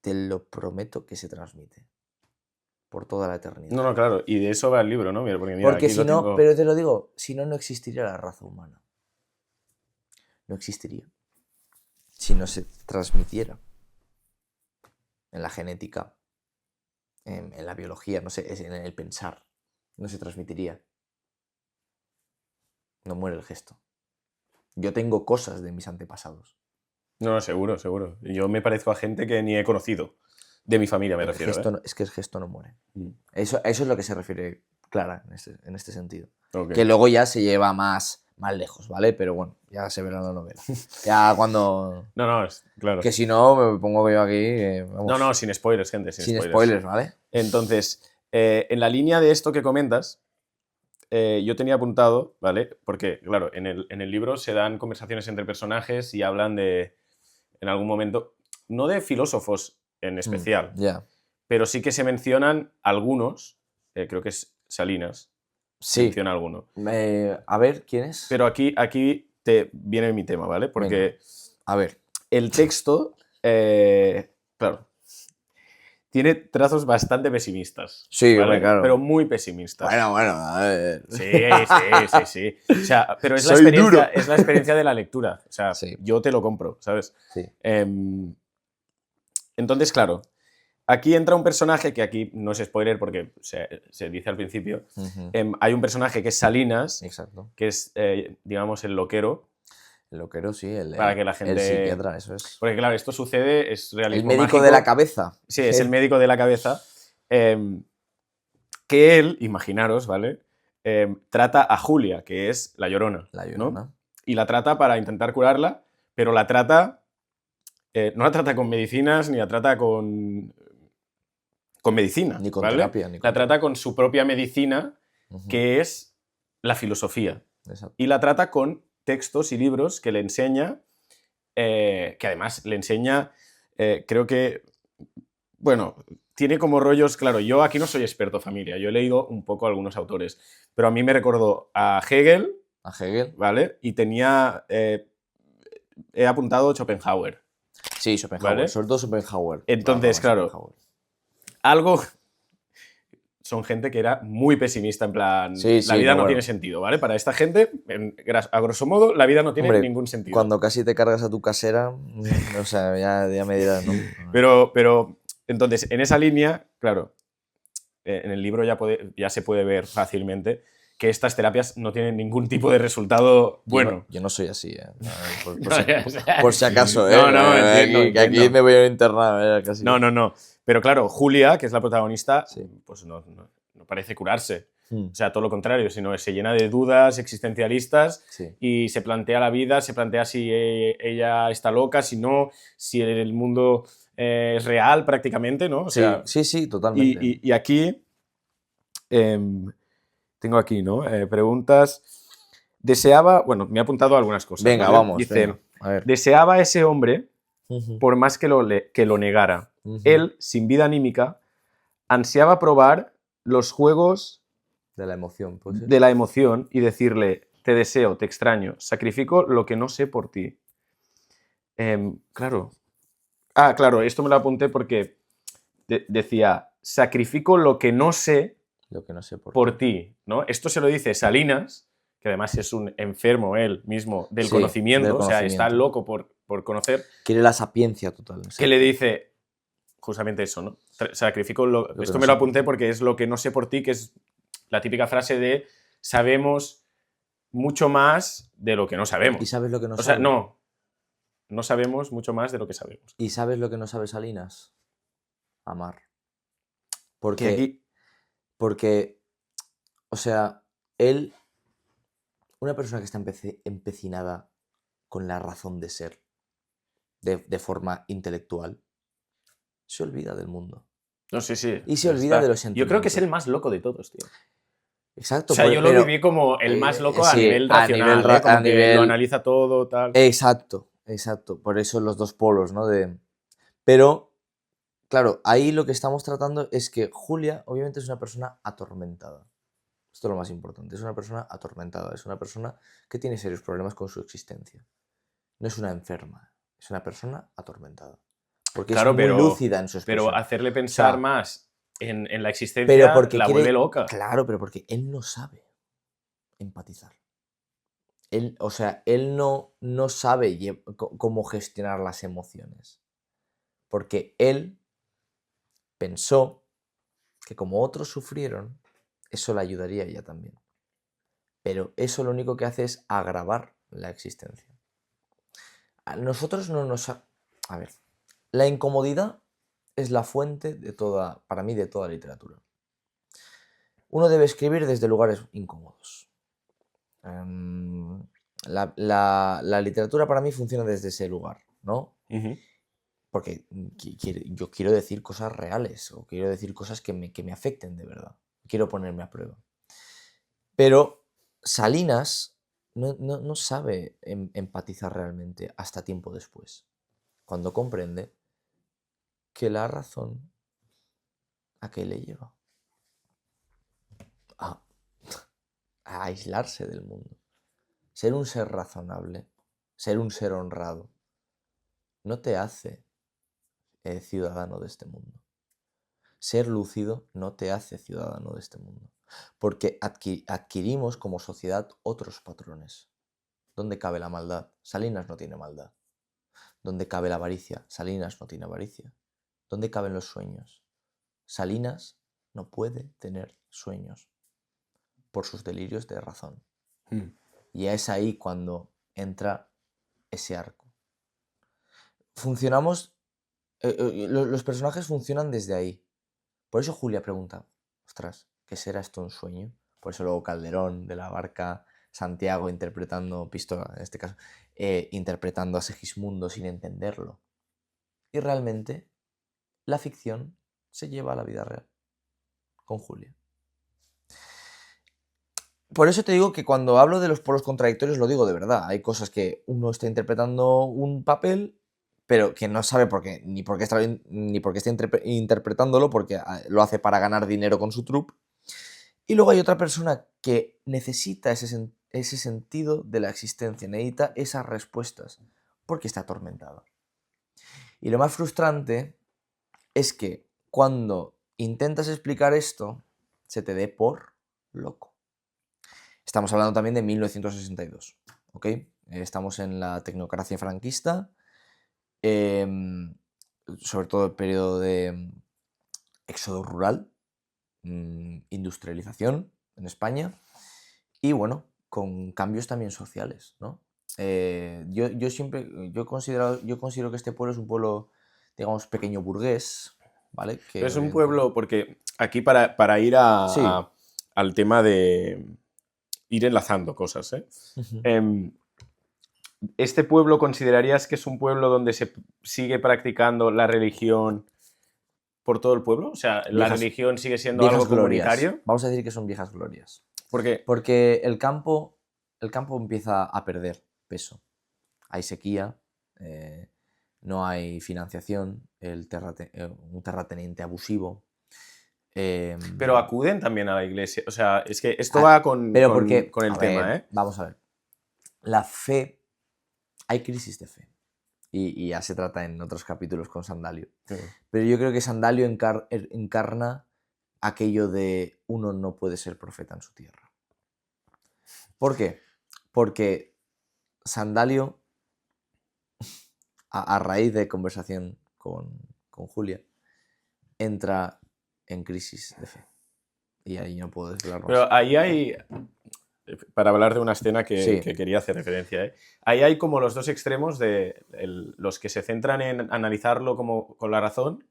te lo prometo que se transmite por toda la eternidad. No, claro. Y de eso va el libro, ¿no? Porque mira, porque aquí si no, tengo... pero te lo digo, si no, no existiría la raza humana. No existiría. Si no se transmitiera en la genética, en la biología, no sé, en el pensar, no se transmitiría. No muere el gesto. Yo tengo cosas de mis antepasados. No, seguro. Yo me parezco a gente que ni he conocido. De mi familia me refiero. Es que el gesto no muere. Eso es lo que se refiere Clara en este sentido. Okay. Que luego ya se lleva más lejos, ¿vale? Pero bueno, ya se verá en la novela. Ya cuando... No, claro. Que si no, me pongo yo aquí... vamos. No, sin spoilers, gente. Sin spoilers, ¿vale? Entonces, en la línea de esto que comentas, yo tenía apuntado, ¿vale? Porque, claro, en el libro se dan conversaciones entre personajes y hablan de, en algún momento, no de filósofos en especial, pero sí que se mencionan algunos, creo que es Salinas, sí. Menciona alguno. A ver, ¿quién es? Pero aquí te viene mi tema, ¿vale? Porque, venga. A ver, el texto, claro, tiene trazos bastante pesimistas. Sí, ¿vale? claro. Pero muy pesimistas. Bueno, a ver. Sí. O sea, pero es la experiencia de la lectura. O sea, yo te lo compro, ¿sabes? Sí. Entonces, claro, aquí entra un personaje que aquí no es spoiler porque se dice al principio. Hay un personaje que es Salinas, exacto, que es, digamos, el loquero. El loquero, sí, para que la gente... el psiquiatra, eso es. Porque claro, esto sucede, es realismo mágico. El médico mágico. de la cabeza. Sí, es el médico de la cabeza. Que él, imaginaros, ¿vale? Trata a Julia, que es la Llorona. La Llorona. ¿no? Y la trata para intentar curarla, pero la trata... no la trata con medicinas, ni la trata con medicina. Ni con ¿vale? terapia. La trata con su propia medicina, que es la filosofía. Exacto. Y la trata con textos y libros que le enseña, que además le enseña, creo que bueno, tiene como rollos, claro, yo aquí no soy experto, familia, yo he leído un poco algunos autores, pero a mí me recordó a Hegel, A Hegel. ¿vale? Y tenía, he apuntado Schopenhauer, Sí, Schopenhauer, ¿vale? sobre todo Schopenhauer. Entonces, Vamos, claro, Schopenhauer. algo... Son gente que era muy pesimista, en plan, Sí, la sí, vida no, no bueno. tiene sentido, ¿vale? Para esta gente, a grosso modo, la vida no tiene Hombre, ningún sentido. cuando casi te cargas a tu casera, o sea, ya me dirás, ¿no? Pero, entonces, en esa línea, claro, en el libro ya se puede ver fácilmente que estas terapias no tienen ningún tipo de resultado bueno. Yo no soy así, ¿eh? No, Por si acaso, ¿eh? No, entiendo, Que aquí me voy a internar, casi. No. Pero claro, Julia, que es la protagonista, Sí. pues no parece curarse. Hmm. O sea, todo lo contrario, sino se llena de dudas existencialistas Sí. y se plantea la vida, se plantea si ella está loca, si no, si el mundo es real prácticamente, ¿no? O sea, sí, totalmente. y aquí, tengo aquí, ¿no? Preguntas. Deseaba, bueno, me he apuntado algunas cosas. Venga, ¿vale? vamos, Dice, venga, a ver. deseaba a ese hombre Ujú, por más que lo negara. ujú. Él, sin vida anímica, ansiaba probar los juegos De la emoción, pues. de la emoción y decirle, te deseo, te extraño, sacrifico lo que no sé por ti. Claro. Ah, claro, esto me lo apunté porque decía, sacrifico lo que no sé Lo que no sé por ti, ¿no? Esto se lo dice Salinas, que además es un enfermo él mismo del Sí, conocimiento, del o sea, está conocimiento. loco por conocer, Quiere la sapiencia total. que exacto. le dice justamente eso, ¿no? Sacrifico que esto no me sé lo por apunté ti. porque es lo que no sé por ti, que es la típica frase de sabemos mucho más de lo que no sabemos. ¿Y sabes lo que no O sea, sabe? no sabemos mucho más de lo que sabemos. ¿Y sabes lo que no sabe Salinas? Amar. Que aquí... Porque, o sea, él, una persona que está empecinada con la razón de ser, de forma intelectual, se olvida del mundo. No, sí. Y se olvida de los Yo creo que es sentimientos. el más loco de todos, tío. Exacto, O sea, yo lo pero viví como el más loco a sí, nivel racional, ¿eh? Como que lo analiza todo, tal. Exacto. Por eso los dos polos, ¿no? Pero, claro, ahí lo que estamos tratando es que Julia, obviamente, es una persona atormentada. Esto es lo más importante. Es una persona atormentada. Es una persona que tiene serios problemas con su existencia. No es una enferma. Es una persona atormentada. Porque Claro, es muy lúcida en su pero expresión. hacerle O pensar sea, más en la pero existencia porque la vuelve loca. Claro, pero porque él no sabe empatizar. Él no sabe cómo gestionar las emociones. Porque él pensó que como otros sufrieron, eso le ayudaría a ella también. Pero eso lo único que hace es agravar la existencia. A nosotros no nos... A ver, la incomodidad es la fuente de toda, para mí, de toda literatura. Uno debe escribir desde lugares incómodos. La literatura para mí funciona desde ese lugar, ¿no? Ujú. Porque yo quiero decir cosas reales o quiero decir cosas que me afecten de verdad. Quiero ponerme a prueba. Pero Salinas no sabe empatizar realmente hasta tiempo después, cuando comprende que la razón a qué le lleva a, a aislarse del mundo. Ser un ser razonable, ser un ser honrado, no te hace ciudadano de este mundo. Ser lúcido no te hace ciudadano de este mundo. Porque adquirimos como sociedad otros patrones. ¿Dónde cabe la maldad? Salinas no tiene maldad. ¿Dónde cabe la avaricia? Salinas no tiene avaricia. ¿Dónde caben los sueños? Salinas no puede tener sueños por sus delirios de razón. Y es ahí cuando entra ese arco. Funcionamos, los personajes funcionan desde ahí. Por eso Julia pregunta, ostras, ¿qué será esto un sueño? Por eso luego Calderón de la Barca, Santiago interpretando, Pistola en este caso, interpretando a Segismundo sin entenderlo. Y realmente la ficción se lleva a la vida real con Julia. Por eso te digo que cuando hablo de los polos contradictorios lo digo de verdad. Hay cosas que uno está interpretando un papel, pero que no sabe ni por qué está interpretándolo, porque lo hace para ganar dinero con su troupe. Y luego hay otra persona que necesita ese sentido de la existencia, necesita esas respuestas, porque está atormentado. Y lo más frustrante es que cuando intentas explicar esto, se te dé por loco. Estamos hablando también de 1962, ¿ok? Estamos en la tecnocracia franquista, sobre todo el periodo de éxodo rural, industrialización en España y, bueno, con cambios también sociales, ¿no? Yo considero que este pueblo es un pueblo, digamos, pequeño burgués, ¿vale? Pero es un pueblo, porque aquí para ir Sí. al tema de ir enlazando cosas, ¿eh? Uh-huh. ¿Este pueblo considerarías que es un pueblo donde se sigue practicando la religión por todo el pueblo? O sea, ¿la religión sigue siendo algo comunitario? Vamos a decir que son viejas glorias. ¿Por qué? Porque el campo empieza a perder peso. Hay sequía, no hay financiación, un terrateniente abusivo. Pero acuden también a la iglesia. O sea, es que esto va con el tema, ¿eh? Vamos a ver. La fe, hay crisis de fe. Y ya se trata en otros capítulos con Sandalio. Sí. Pero yo creo que Sandalio encarna aquello de uno no puede ser profeta en su tierra. ¿Por qué? Porque Sandalio, a raíz de conversación con Julia, entra en crisis de fe. Y ahí no puedo desvelar más. Pero ahí hay, para hablar de una escena que, Sí. que quería hacer referencia, ¿eh? Ahí hay como los dos extremos de los que se centran en analizarlo como con la razón,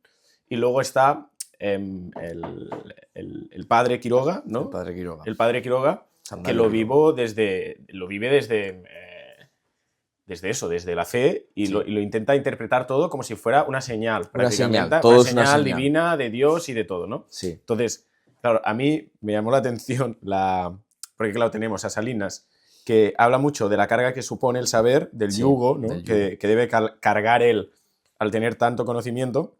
y luego está el padre Quiroga, ¿no? El padre Quiroga. El padre Quiroga, que lo vive desde eso, desde la fe, y, Sí. lo intenta interpretar todo como si fuera una señal, Una señal, prácticamente, todo una es una señal señal divina de Dios y de todo, ¿no? Sí. Entonces, claro, a mí me llamó la atención porque claro, tenemos a Salinas, que habla mucho de la carga que supone el saber, del Sí, yugo, ¿no? del yugo. Que debe cargar él al tener tanto conocimiento.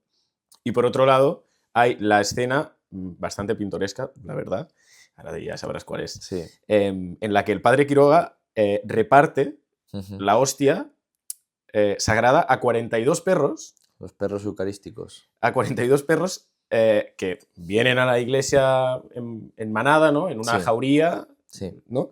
Y por otro lado, hay la escena bastante pintoresca, la verdad, ahora ya sabrás cuál es, Sí. en la que el padre Quiroga reparte Uh-huh. la hostia sagrada a 42 perros. Los perros eucarísticos. A 42 perros que vienen a la iglesia en manada, ¿no? En una Sí. jauría, Sí. ¿no?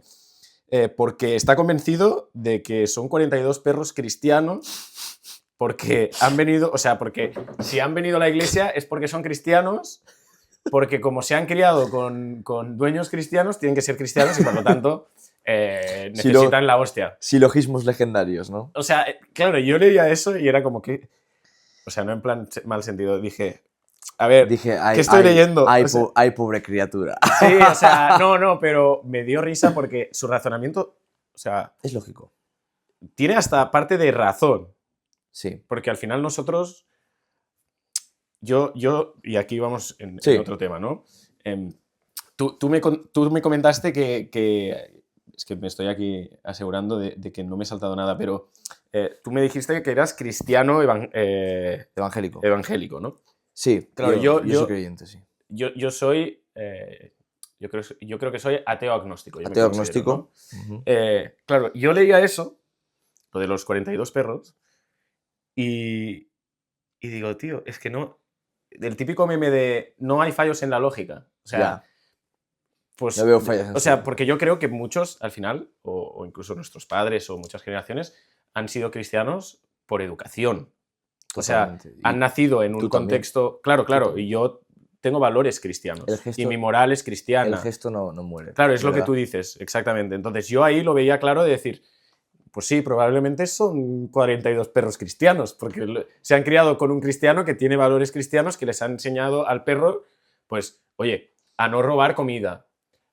Porque está convencido de que son 42 perros cristianos porque han venido, o sea, porque si han venido a la iglesia es porque son cristianos, porque como se han criado con dueños cristianos, tienen que ser cristianos y por lo tanto necesitan la hostia. Silogismos legendarios, ¿no? O sea, claro, yo leía eso y era como que, o sea, no en plan mal sentido, dije, a ver, ¿qué estoy leyendo? Ay, pobre criatura. Sí, o sea, no, pero me dio risa porque su razonamiento, o sea, es lógico. Tiene hasta parte de razón. Sí. Porque al final nosotros, yo y aquí vamos en otro tema, ¿no? Tú me comentaste que es que me estoy aquí asegurando de que no me he saltado nada, pero tú me dijiste que eras cristiano evangélico. Evangélico, ¿no? Sí, claro, yo soy creyente, sí. Yo soy, yo creo que soy ateo agnóstico. Ateo agnóstico. ¿No? Uh-huh. Claro, yo leía eso, lo de los 42 perros, y digo, tío, es que no, el típico meme de no hay fallos en la lógica. O sea, ya. pues, no veo fallas en o sea, porque yo creo que muchos, al final, o incluso nuestros padres o muchas generaciones, han sido cristianos por educación. Totalmente. O sea, han nacido en un contexto... También. Claro, y yo tengo valores cristianos. Y mi moral es cristiana. El gesto no muere. Claro, es lo que tú dices, exactamente. Entonces yo ahí lo veía claro de decir, pues sí, probablemente son 42 perros cristianos, porque se han criado con un cristiano que tiene valores cristianos que les han enseñado al perro, pues, oye, a no robar comida,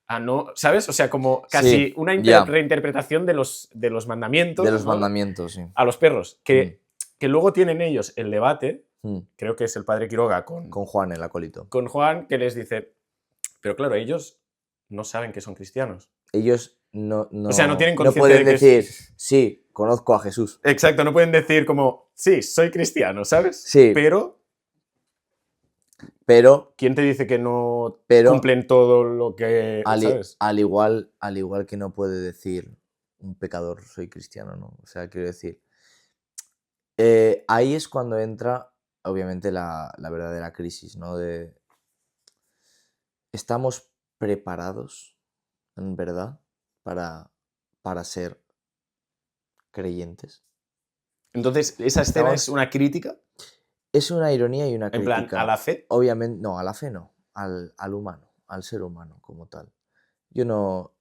a no, ¿sabes? O sea, como casi una reinterpretación de los mandamientos. De los mandamientos, sí. A los perros, que luego tienen ellos el debate, creo que es el padre Quiroga con Juan, el acólito. Con Juan, que les dice, pero claro, ellos no saben que son cristianos. Ellos O sea, no tienen no conciencia pueden de que decir, sí, conozco a Jesús. Exacto, no pueden decir como, sí, soy cristiano, ¿sabes? Sí. Pero, ¿quién te dice que no cumplen todo lo que, ¿sabes? Al igual que no puede decir un pecador, soy cristiano, ¿no? O sea, quiero decir, ahí es cuando entra, obviamente, la verdadera crisis, ¿no? ¿Estamos preparados, en verdad, para ser creyentes? Entonces, ¿esa escena es una crítica? Es una ironía y una En crítica. plan, ¿a la fe? Obviamente, no, a la fe no, al humano, al ser humano como tal. Yo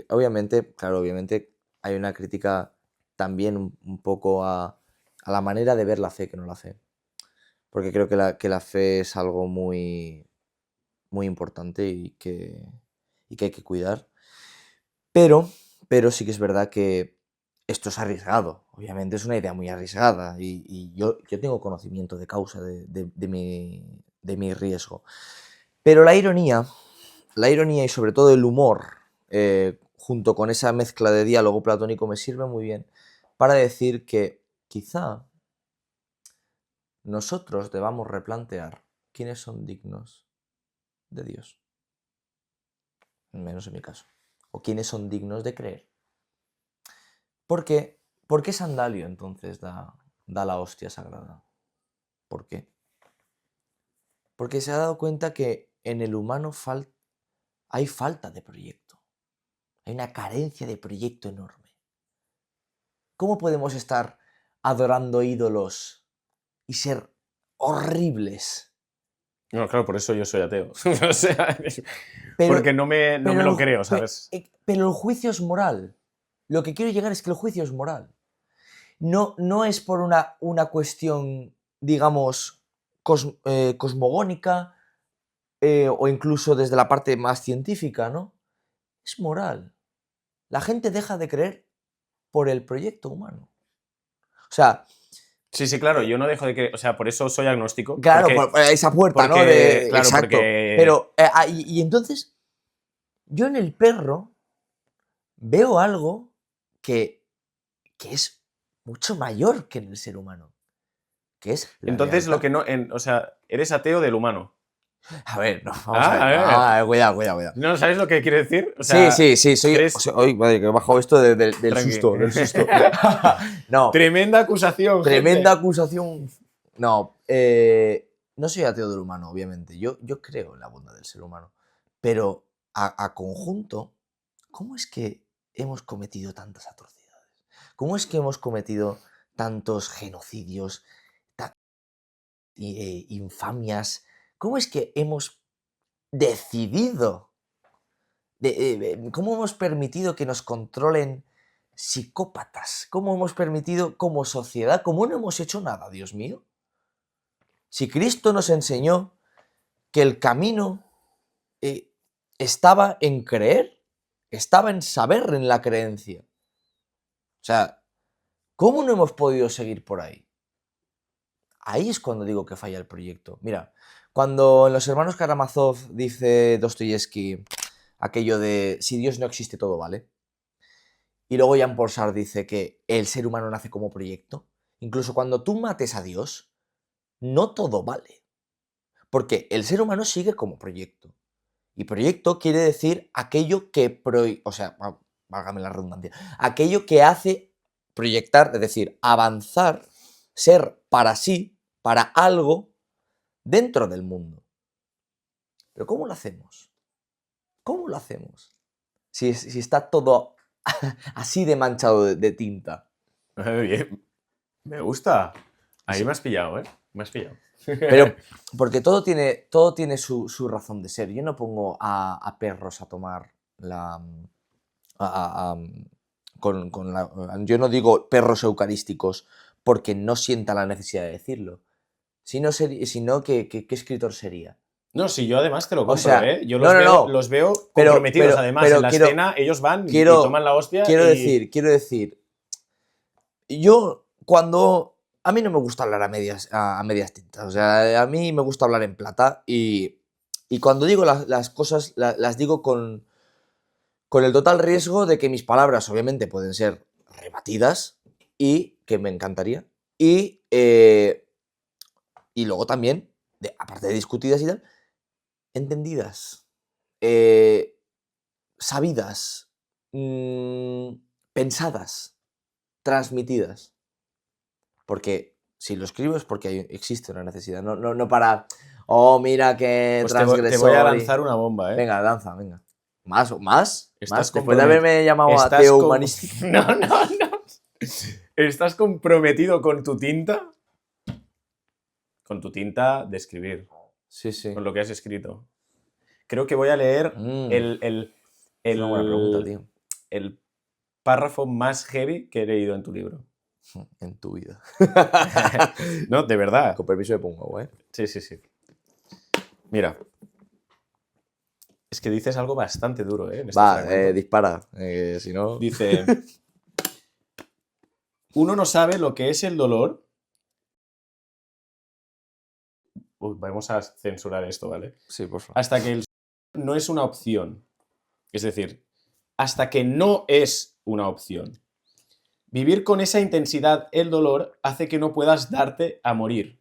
obviamente, claro, obviamente hay una crítica también un poco a la manera de ver la fe que no la fe. Porque creo que la fe es algo muy, muy importante y que hay que cuidar. Pero sí que es verdad que esto es arriesgado. Obviamente es una idea muy arriesgada y yo tengo conocimiento de causa de mi riesgo. Pero la ironía y sobre todo el humor, junto con esa mezcla de diálogo platónico, me sirve muy bien para decir que quizá nosotros debamos replantear quiénes son dignos de Dios. Menos en mi caso. O quiénes son dignos de creer. ¿Por qué Sandalio entonces da la hostia sagrada? ¿Por qué? Porque se ha dado cuenta que en el humano hay falta de proyecto. Hay una carencia de proyecto enorme. ¿Cómo podemos estar adorando ídolos y ser horribles? No, claro, por eso yo soy ateo. O sea, Pero, porque no me lo creo, ¿sabes? Pero el juicio es moral. Lo que quiero llegar es que el juicio es moral. No es por una cuestión, digamos, cosmogónica o incluso desde la parte más científica, ¿no? Es moral. La gente deja de creer por el proyecto humano. O sea... Sí, claro, yo no dejo de creer, o sea, por eso soy agnóstico. Claro, porque, por esa puerta, ¿no? claro, exacto. porque... Pero, y entonces, yo en el perro veo algo que es mucho mayor que en el ser humano, que es la Entonces, lo lealtad. que no... o sea, eres ateo del humano. A ver, no, vamos a ver. Cuidado. ¿No sabes lo que quiere decir? O sea, sí, soy... eres... O sea, madre, que he bajado esto del susto, No. Tremenda acusación, Tremenda gente. acusación. No, no soy ateo del humano, obviamente. Yo creo en la bondad del ser humano. Pero a conjunto, ¿cómo es que hemos cometido tantas atrocidades? ¿Cómo es que hemos cometido tantos genocidios, infamias? ¿Cómo es que hemos decidido? ¿Cómo hemos permitido que nos controlen psicópatas? ¿Cómo hemos permitido como sociedad? ¿Cómo no hemos hecho nada, Dios mío? Si Cristo nos enseñó que el camino estaba en creer, estaba en saber, en la creencia. O sea, ¿cómo no hemos podido seguir por ahí? Ahí es cuando digo que falla el proyecto. Mira, cuando en Los hermanos Karamazov dice Dostoyevsky aquello de si Dios no existe, todo vale. Y luego Jean Paul Sartre dice que el ser humano nace como proyecto. Incluso cuando tú mates a Dios, no todo vale. Porque el ser humano sigue como proyecto. Y proyecto quiere decir aquello que, o sea, válgame la redundancia, aquello que hace proyectar, es decir, avanzar, ser para sí, para algo dentro del mundo. Pero ¿cómo lo hacemos? ¿Cómo lo hacemos? Si está todo así de manchado de tinta. Bien. Me gusta. Ahí Sí. me has pillado, ¿eh? Me has pillado. Pero porque todo tiene su razón de ser. Yo no pongo a perros a tomar la... yo no digo perros eucarísticos porque no sienta la necesidad de decirlo. Sino ¿qué escritor sería? No, si yo además te lo compro, O sea, ¿eh? Yo no. los veo comprometidos. Además, en la escena ellos van y toman la hostia. Quiero decir, yo cuando... A mí no me gusta hablar a medias tintas. O sea, a mí me gusta hablar en plata y cuando digo las cosas las digo con Con el total riesgo de que mis palabras obviamente pueden ser rebatidas y que me encantaría. Y luego también, aparte de discutidas y tal, entendidas, eh, sabidas, pensadas, transmitidas. Porque si lo escribo es porque existe una necesidad, no para, oh, mira qué Pues te voy a transgresor. lanzar una bomba, ¿eh? Venga, lanza, venga. ¿Más? Estás Después de haberme llamado estás ateo humanístico. No, no, no. ¿Estás comprometido con tu tinta? Con tu tinta de escribir, Sí, sí. con lo que has escrito. Creo que voy a leer Es una buena pregunta, tío. el párrafo más heavy que he leído en tu libro. En tu vida. No, de verdad. Con permiso de pongo, ¿eh? Sí, sí, sí. Mira. Es que dices algo bastante duro, ¿eh? En este Va, fragmento. dispara. Si no. Dice: uno no sabe lo que es el dolor. Uy, vamos a censurar esto, ¿vale? Sí, por favor. Hasta que el no es una opción. Es decir, hasta que no es una opción. Vivir con esa intensidad el dolor hace que no puedas darte a morir.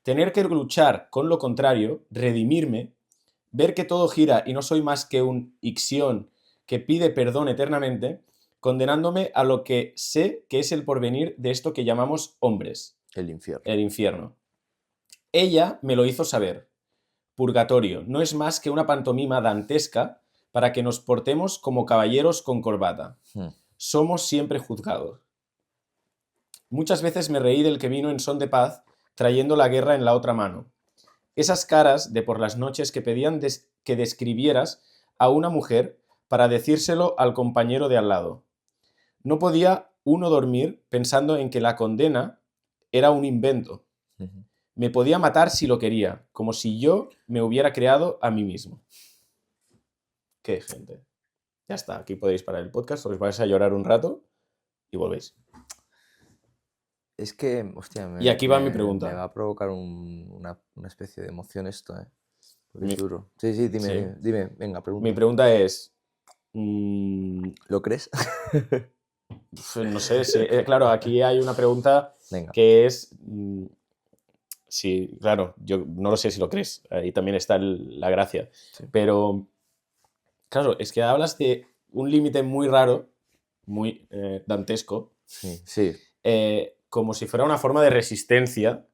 Tener que luchar con lo contrario, redimirme, ver que todo gira y no soy más que un ixión que pide perdón eternamente, condenándome a lo que sé que es el porvenir de esto que llamamos hombres. El infierno. El infierno. Ella me lo hizo saber. Purgatorio no es más que una pantomima dantesca para que nos portemos como caballeros con corbata. Somos siempre juzgados. Muchas veces me reí del que vino en son de paz, trayendo la guerra en la otra mano. Esas caras de por las noches que pedían que describieras a una mujer para decírselo al compañero de al lado. No podía uno dormir pensando en que la condena era un invento. Me podía matar si lo quería, como si yo me hubiera creado a mí mismo. Qué gente. Ya está, aquí podéis parar el podcast, os vais a llorar un rato y volvéis. Es que, hostia, Y aquí va mi pregunta. Me va a provocar una especie de emoción esto, ¿eh? Porque es duro. Sí, dime, venga, pregunta. Mi pregunta es... ¿Lo crees? No sé, sí, claro, aquí hay una pregunta Venga. que es... sí, claro, yo no lo sé si lo crees, ahí también está la gracia. Sí. Pero, claro, es que hablas de un límite muy raro, muy dantesco, Sí. como si fuera una forma de resistencia,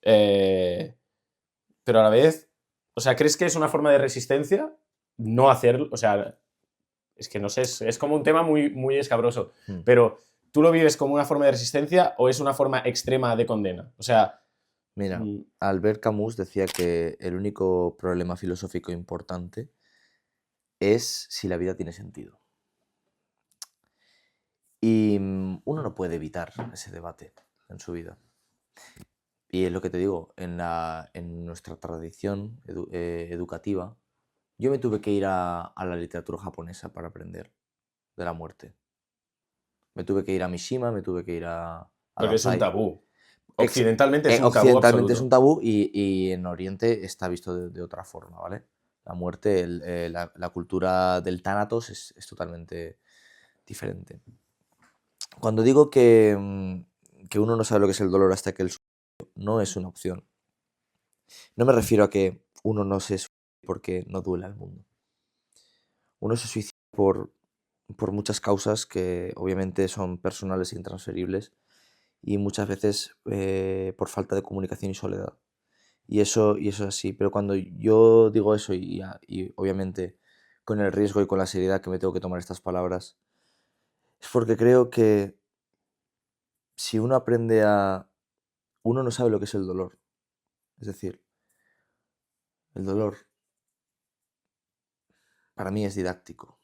pero a la vez, o sea, ¿crees que es una forma de resistencia? No hacerlo, o sea, es que no sé, es como un tema muy, muy escabroso, pero ¿tú lo vives como una forma de resistencia o es una forma extrema de condena? O sea... Mira, Albert Camus decía que el único problema filosófico importante es si la vida tiene sentido. Y uno no puede evitar ese debate en su vida. Y es lo que te digo, en nuestra tradición educativa, yo me tuve que ir a la literatura japonesa para aprender de la muerte. Me tuve que ir a Mishima, me tuve que ir a Porque es un Dazai. tabú. Occidentalmente es un tabú Occidentalmente absoluto. es un tabú y en Oriente está visto de otra forma, ¿vale? La muerte, la cultura del tánatos es totalmente diferente. Cuando digo que uno no sabe lo que es el dolor hasta que el suicidio no es una opción, no me refiero a que uno no se suicide porque no duele al mundo. Uno se suicida por muchas causas que obviamente son personales e intransferibles y muchas veces por falta de comunicación y soledad. Y eso es así, pero cuando yo digo eso y obviamente con el riesgo y con la seriedad que me tengo que tomar estas palabras, es porque creo que si uno aprende uno no sabe lo que es el dolor. Es decir, el dolor para mí es didáctico.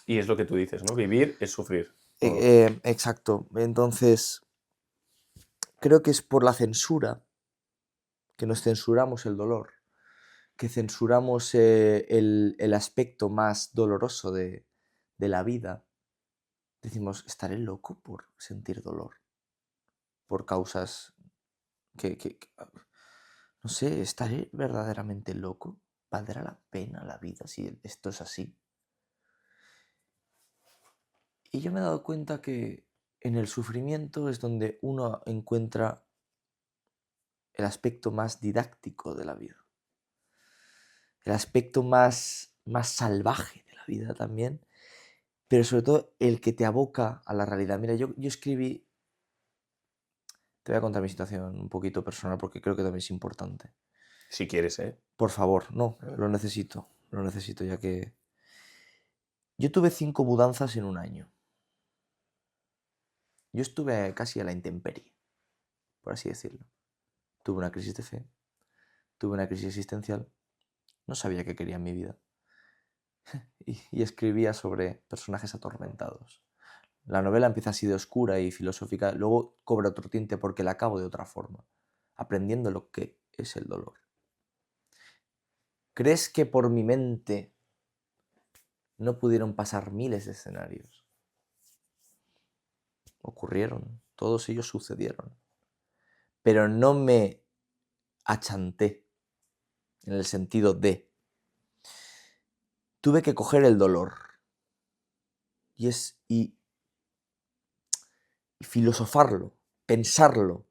Y es lo que tú dices, ¿no? Vivir es sufrir. Exacto. Entonces, creo que es por la censura que nos censuramos el dolor, que censuramos el aspecto más doloroso de la vida. Decimos, estaré loco por sentir dolor, por causas no sé, ¿estaré verdaderamente loco? ¿Valdrá la pena la vida si esto es así? Y yo me he dado cuenta que en el sufrimiento es donde uno encuentra el aspecto más didáctico de la vida, el aspecto más salvaje de la vida también, pero sobre todo el que te aboca a la realidad. Mira, yo escribí, te voy a contar mi situación un poquito personal porque creo que también es importante. Si quieres, ¿eh? Por favor, no, lo necesito ya que... Yo tuve 5 mudanzas en un año. Yo estuve casi a la intemperie, por así decirlo. Tuve una crisis de fe, tuve una crisis existencial, no sabía qué quería en mi vida. Y escribía sobre personajes atormentados. La novela empieza así de oscura y filosófica, luego cobra otro tinte porque la acabo de otra forma, aprendiendo lo que es el dolor. ¿Crees que por mi mente no pudieron pasar miles de escenarios? Ocurrieron, todos ellos sucedieron. Pero no me achanté en el sentido de... Tuve que coger el dolor y filosofarlo, pensarlo,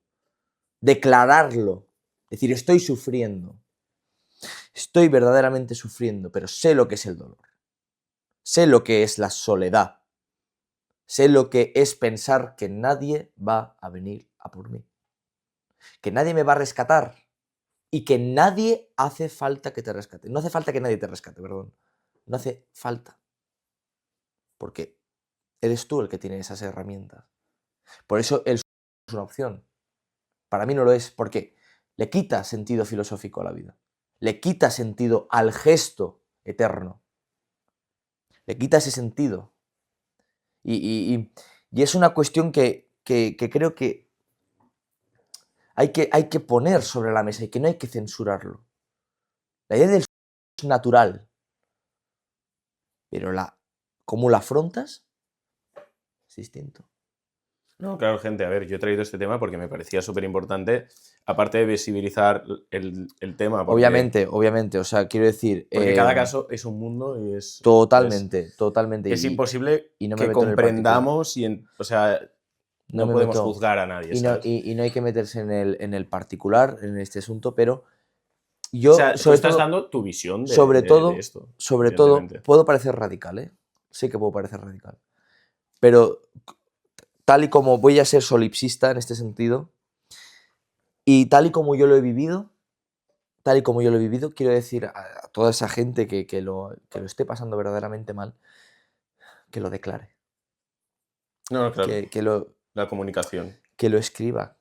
declararlo, decir, estoy sufriendo, estoy verdaderamente sufriendo, pero sé lo que es el dolor, sé lo que es la soledad, sé lo que es pensar que nadie va a venir a por mí, que nadie me va a rescatar y que nadie hace falta que te rescate. No hace falta que nadie te rescate, perdón. No hace falta. Porque eres tú el que tiene esas herramientas. Por eso el es una opción. Para mí no lo es, porque le quita sentido filosófico a la vida. Le quita sentido al gesto eterno. Le quita ese sentido. Y es una cuestión que creo que hay que poner sobre la mesa y que no hay que censurarlo. La idea del es natural, pero cómo la afrontas es distinto. No, claro, gente, a ver, yo he traído este tema porque me parecía súper importante, aparte de visibilizar el tema, porque, Obviamente, o sea, quiero decir... porque cada caso es un mundo y es... Totalmente. Es imposible y no me que meto en el particular. comprendamos o sea, No no me podemos meto, juzgar a nadie, y no, ¿sabes? y no hay que meterse en el particular, en este asunto, pero O yo, sea, tú estás dando tu visión de esto, sobre todo, evidentemente. puedo parecer radical, ¿eh? Sí que puedo parecer radical. Pero tal y como voy a ser solipsista en este sentido, y tal y como yo lo he vivido, quiero decir a toda esa gente que lo esté pasando verdaderamente mal, que lo declare, No, no, claro, que lo la comunicación. escriba,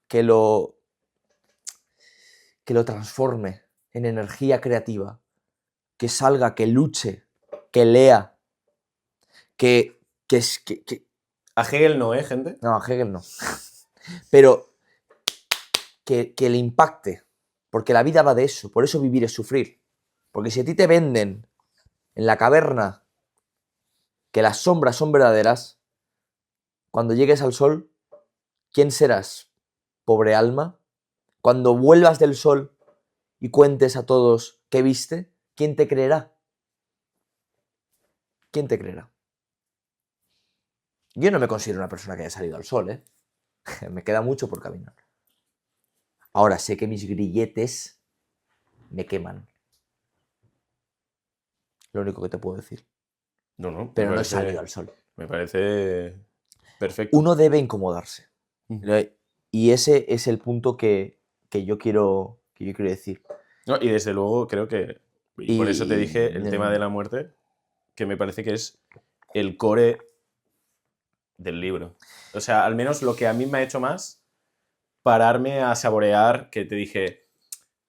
que lo transforme en energía creativa, que salga, que luche, que lea, que A Hegel no, ¿eh, gente? no, a Hegel no, pero que le impacte, porque la vida va de eso, por eso vivir es sufrir, porque si a ti te venden en la caverna que las sombras son verdaderas, cuando llegues al sol, ¿quién serás, pobre alma? Cuando vuelvas del sol y cuentes a todos qué viste, ¿quién te creerá? ¿Quién te creerá? Yo no me considero una persona que haya salido al sol, ¿eh? Me queda mucho por caminar. Ahora sé que mis grilletes me queman. Lo único que te puedo decir. No, Pero no he salido al sol. Me parece perfecto. Uno debe incomodarse. Y ese es el punto que yo quiero decir. No, y desde luego creo que, y por eso te dije el tema de la muerte, que me parece que es el core del libro. O sea, al menos lo que a mí me ha hecho más pararme a saborear, que te dije,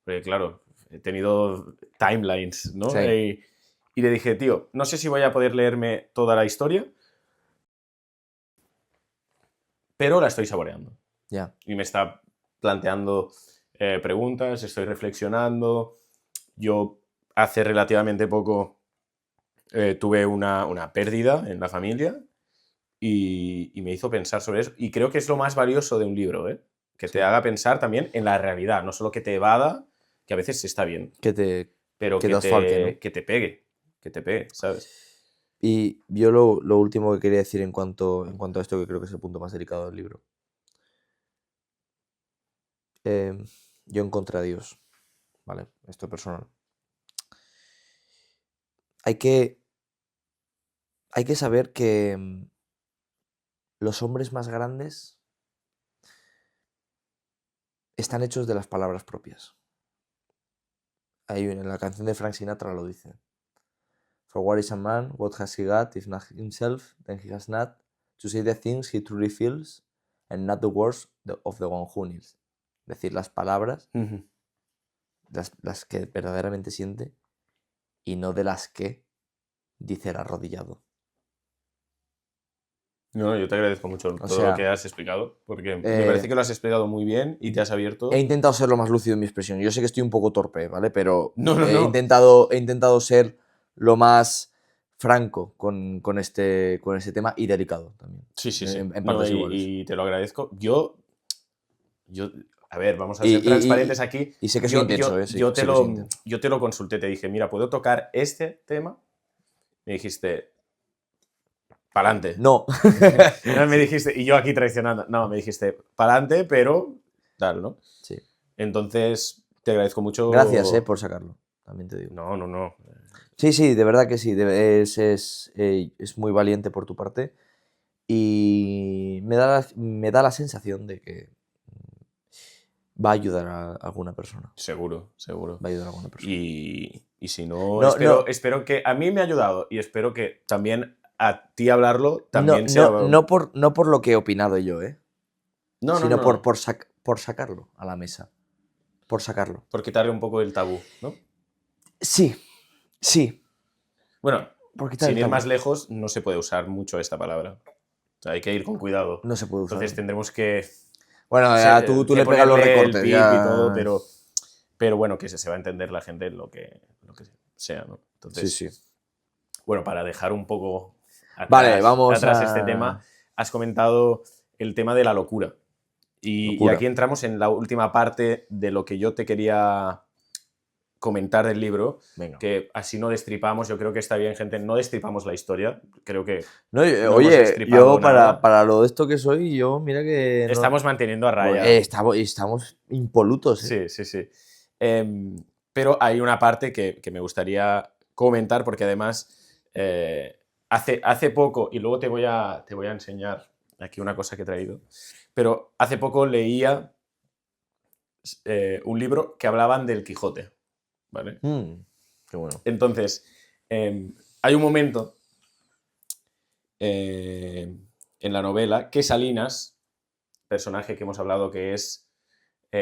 porque claro, he tenido timelines, ¿no? Sí. Y le dije, tío, no sé si voy a poder leerme toda la historia, pero la estoy saboreando. Ya. Y me está planteando preguntas, estoy reflexionando. Yo hace relativamente poco tuve una pérdida en la familia y me hizo pensar sobre eso. Y creo que es lo más valioso de un libro, ¿eh? Que te haga pensar también en la realidad, no solo que te evada, que a veces está bien, Que te pero asfalque, ¿no? que te pegue, ¿sabes? Y yo lo último que quería decir en cuanto a esto, que creo que es el punto más delicado del libro. Yo encontré a Dios, ¿vale? Esto es personal. Hay que saber que los hombres más grandes están hechos de las palabras propias. Ahí en la canción de Frank Sinatra lo dice. For what is a man, what has he got, if not himself, then he has not, to say the things he truly feels, and not the words of the one who kneels. Decir las palabras, las que verdaderamente siente, y no de las que dice el arrodillado. No, yo te agradezco mucho todo lo que has explicado, porque me parece que lo has explicado muy bien y te has abierto. He intentado ser lo más lúcido en mi expresión. Yo sé que estoy un poco torpe, ¿vale? Pero No. He intentado ser lo más franco con este tema y delicado también. Sí. En partes iguales. Y te lo agradezco. Yo, a ver, vamos a ser transparentes aquí. Y sé que soy intenso, sí, yo te lo consulté, te dije, mira, ¿puedo tocar este tema? Me dijiste, pa'lante. No. Me dijiste, y yo aquí traicionando, no, me dijiste, pa'lante, pero tal, ¿no? Sí. Entonces, te agradezco mucho. Gracias, por sacarlo, también te digo. No. Sí, de verdad que sí. Es muy valiente por tu parte. Y me da la sensación de que va a ayudar a alguna persona. Seguro. Va a ayudar a alguna persona. Y si no, espero que a mí me ha ayudado y espero que también a ti hablarlo también sea... No por lo que he opinado yo, sino no. Por sacarlo a la mesa. Por sacarlo. Por quitarle un poco el tabú, ¿no? Sí. Bueno, sin ir más lejos, no se puede usar mucho esta palabra. O sea, hay que ir con cuidado. No se puede usar. Entonces tendremos que... Bueno, ya tú le pegas los recortes. El pip y todo, pero bueno, que se va a entender la gente lo que sea, ¿no? Entonces, sí. Bueno, para dejar un poco atrás este tema, has comentado el tema de la locura. Y aquí entramos en la última parte de lo que yo te quería comentar del libro. Venga. Que así no destripamos, yo creo que está bien, gente, no destripamos la historia. Creo que oye, yo para lo de esto que soy, yo mira que... Estamos manteniendo a raya. Estamos impolutos. Sí. Pero hay una parte que me gustaría comentar porque además hace poco, y luego te voy a enseñar aquí una cosa que he traído, pero hace poco leía un libro que hablaban del Quijote, ¿vale? Qué bueno. Entonces, hay un momento en la novela que Salinas, personaje que hemos hablado que es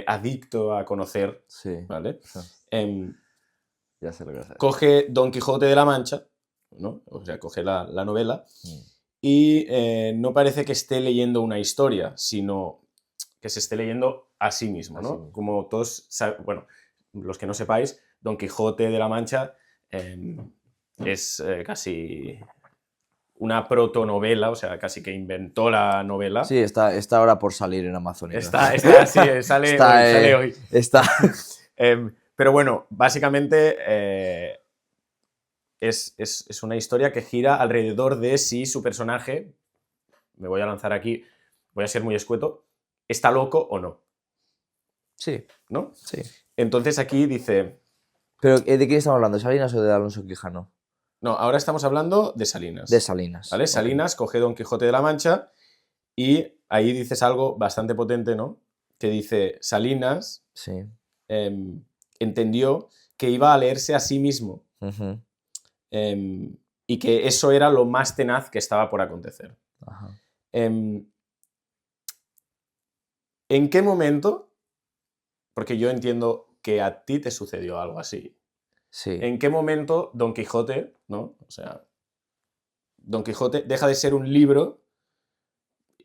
adicto a conocer, sí, ¿vale? Ya sé lo que hacer. Coge Don Quijote de la Mancha, ¿no? O sea, coge la novela y no parece que esté leyendo una historia, sino que se esté leyendo a sí mismo, ¿no? Sí. Como todos, bueno, los que no sepáis, Don Quijote de la Mancha es casi una protonovela, o sea, casi que inventó la novela. Sí, está ahora por salir en Amazon. Sale hoy. Pero bueno, básicamente es una historia que gira alrededor de si su personaje, me voy a lanzar aquí, voy a ser muy escueto, está loco o no. Sí. ¿No? Sí. Entonces aquí dice... ¿Pero de quién estamos hablando? ¿De Salinas o de Alonso Quijano? No, ahora estamos hablando de Salinas. De Salinas. ¿Vale? Salinas coge Don Quijote de la Mancha y ahí dices algo bastante potente, ¿no? Que dice, Salinas entendió que iba a leerse a sí mismo y que eso era lo más tenaz que estaba por acontecer. ¿En qué momento? Porque yo entiendo que a ti te sucedió algo así. Sí. ¿En qué momento Don Quijote, ¿no? O sea, Don Quijote deja de ser un libro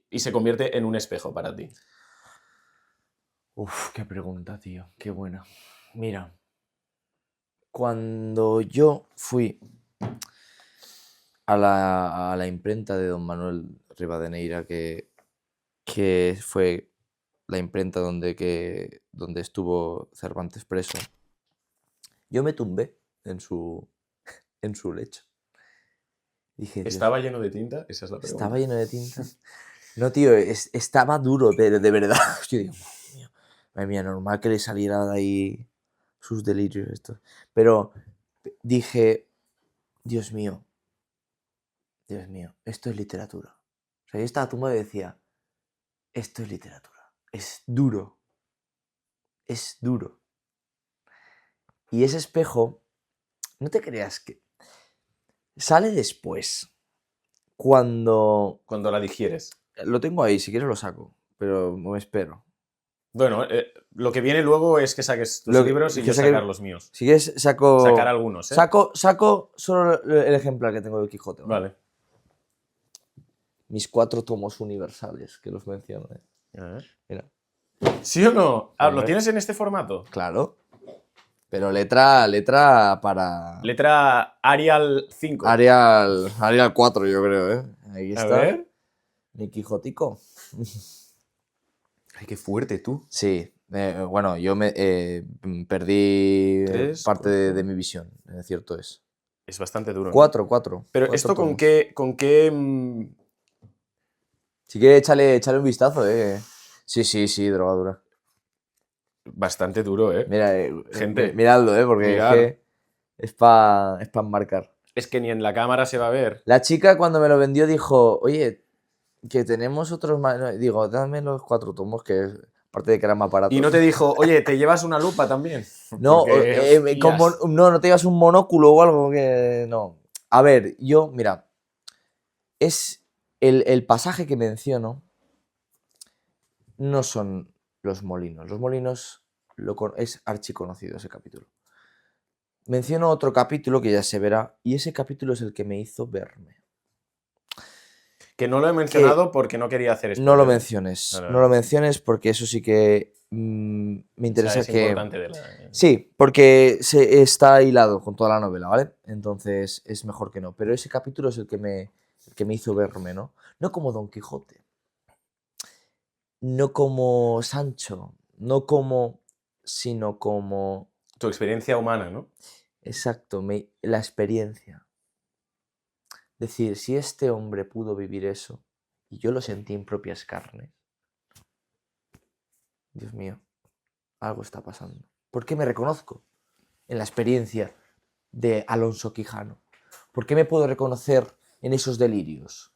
y se convierte en un espejo para ti? Uf, qué pregunta, tío. Qué buena. Mira, cuando yo fui a la imprenta de Don Manuel Rivadeneira, que fue la imprenta donde estuvo Cervantes preso, yo me tumbé en su lecho Dije, Dios, ¿Estaba lleno de tinta? Esa es la pregunta. ¿estaba lleno de tinta? No, tío, estaba duro, de verdad. Yo digo, madre mía, normal que le saliera de ahí sus delirios estos. Pero dije, Dios mío, esto es literatura. O sea, yo estaba tumbado y decía, esto es literatura. Es duro. Es duro. Y ese espejo, no te creas que sale después. Cuando... Cuando la digieres. Lo tengo ahí, si quieres lo saco, pero me espero. Bueno, lo que viene luego es que saques tus Lo que- libros y que yo saque- sacar los míos. Si quieres, saco... Sacar algunos, ¿eh? Saco solo el ejemplar que tengo de Quijote. ¿Vale? Vale. Mis 4 tomos universales, que los menciono. A ver. Mira, ¿Sí o no? Ah, ¿lo Hombre. tienes en este formato? claro. Pero letra para... Letra Arial 5. Arial 4, yo creo, ¿eh? Ahí A está. ver. Mi Quijotico. Ay, qué fuerte tú. Sí. Bueno, yo perdí Tres, parte cuatro. de mi visión, cierto es. Es bastante duro. ¿no? 4. Pero 4 esto tomos. con qué Si quieres, échale un vistazo, Sí, drogadura. bastante duro, ¿eh? Mira, Gente, miradlo, porque mirad. es para enmarcar. Es que ni en la cámara se va a ver. La chica cuando me lo vendió dijo, oye, que tenemos otros más... no, digo, dame los 4 tomos, que aparte de que eran más baratos. Y no te dijo, oye, ¿te llevas una lupa también? No, Porque, no te llevas un monóculo o algo que... No. A ver, mira, es el pasaje que menciono no son los molinos. Los molinos es archiconocido ese capítulo. Menciono otro capítulo que ya se verá y ese capítulo es el que me hizo verme. Que no lo he mencionado porque no quería hacer esto. No lo menciones, Vale, no vale. lo menciones porque eso sí que me interesa es que... importante de la... Sí, porque está hilado con toda la novela, ¿vale? Entonces es mejor que no. Pero ese capítulo es el que me hizo verme, ¿no? No como Don Quijote, no como Sancho, no como... sino como... Tu experiencia humana, ¿no? Exacto, la experiencia. Decir, si este hombre pudo vivir eso y yo lo sentí en propias carnes, Dios mío, algo está pasando. ¿Por qué me reconozco en la experiencia de Alonso Quijano? ¿Por qué me puedo reconocer en esos delirios?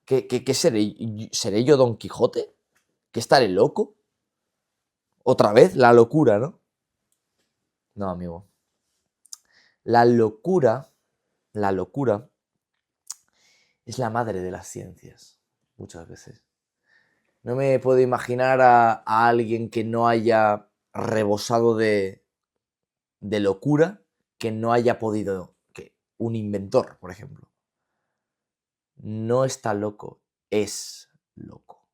¿Qué seré? ¿Seré yo Don Quijote? ¿Que estaré loco? ¿Otra vez? La locura, ¿no? No, amigo. La locura es la madre de las ciencias, muchas veces. No me puedo imaginar a alguien que no haya rebosado de locura, que no haya podido... un inventor, por ejemplo. No está loco, es loco.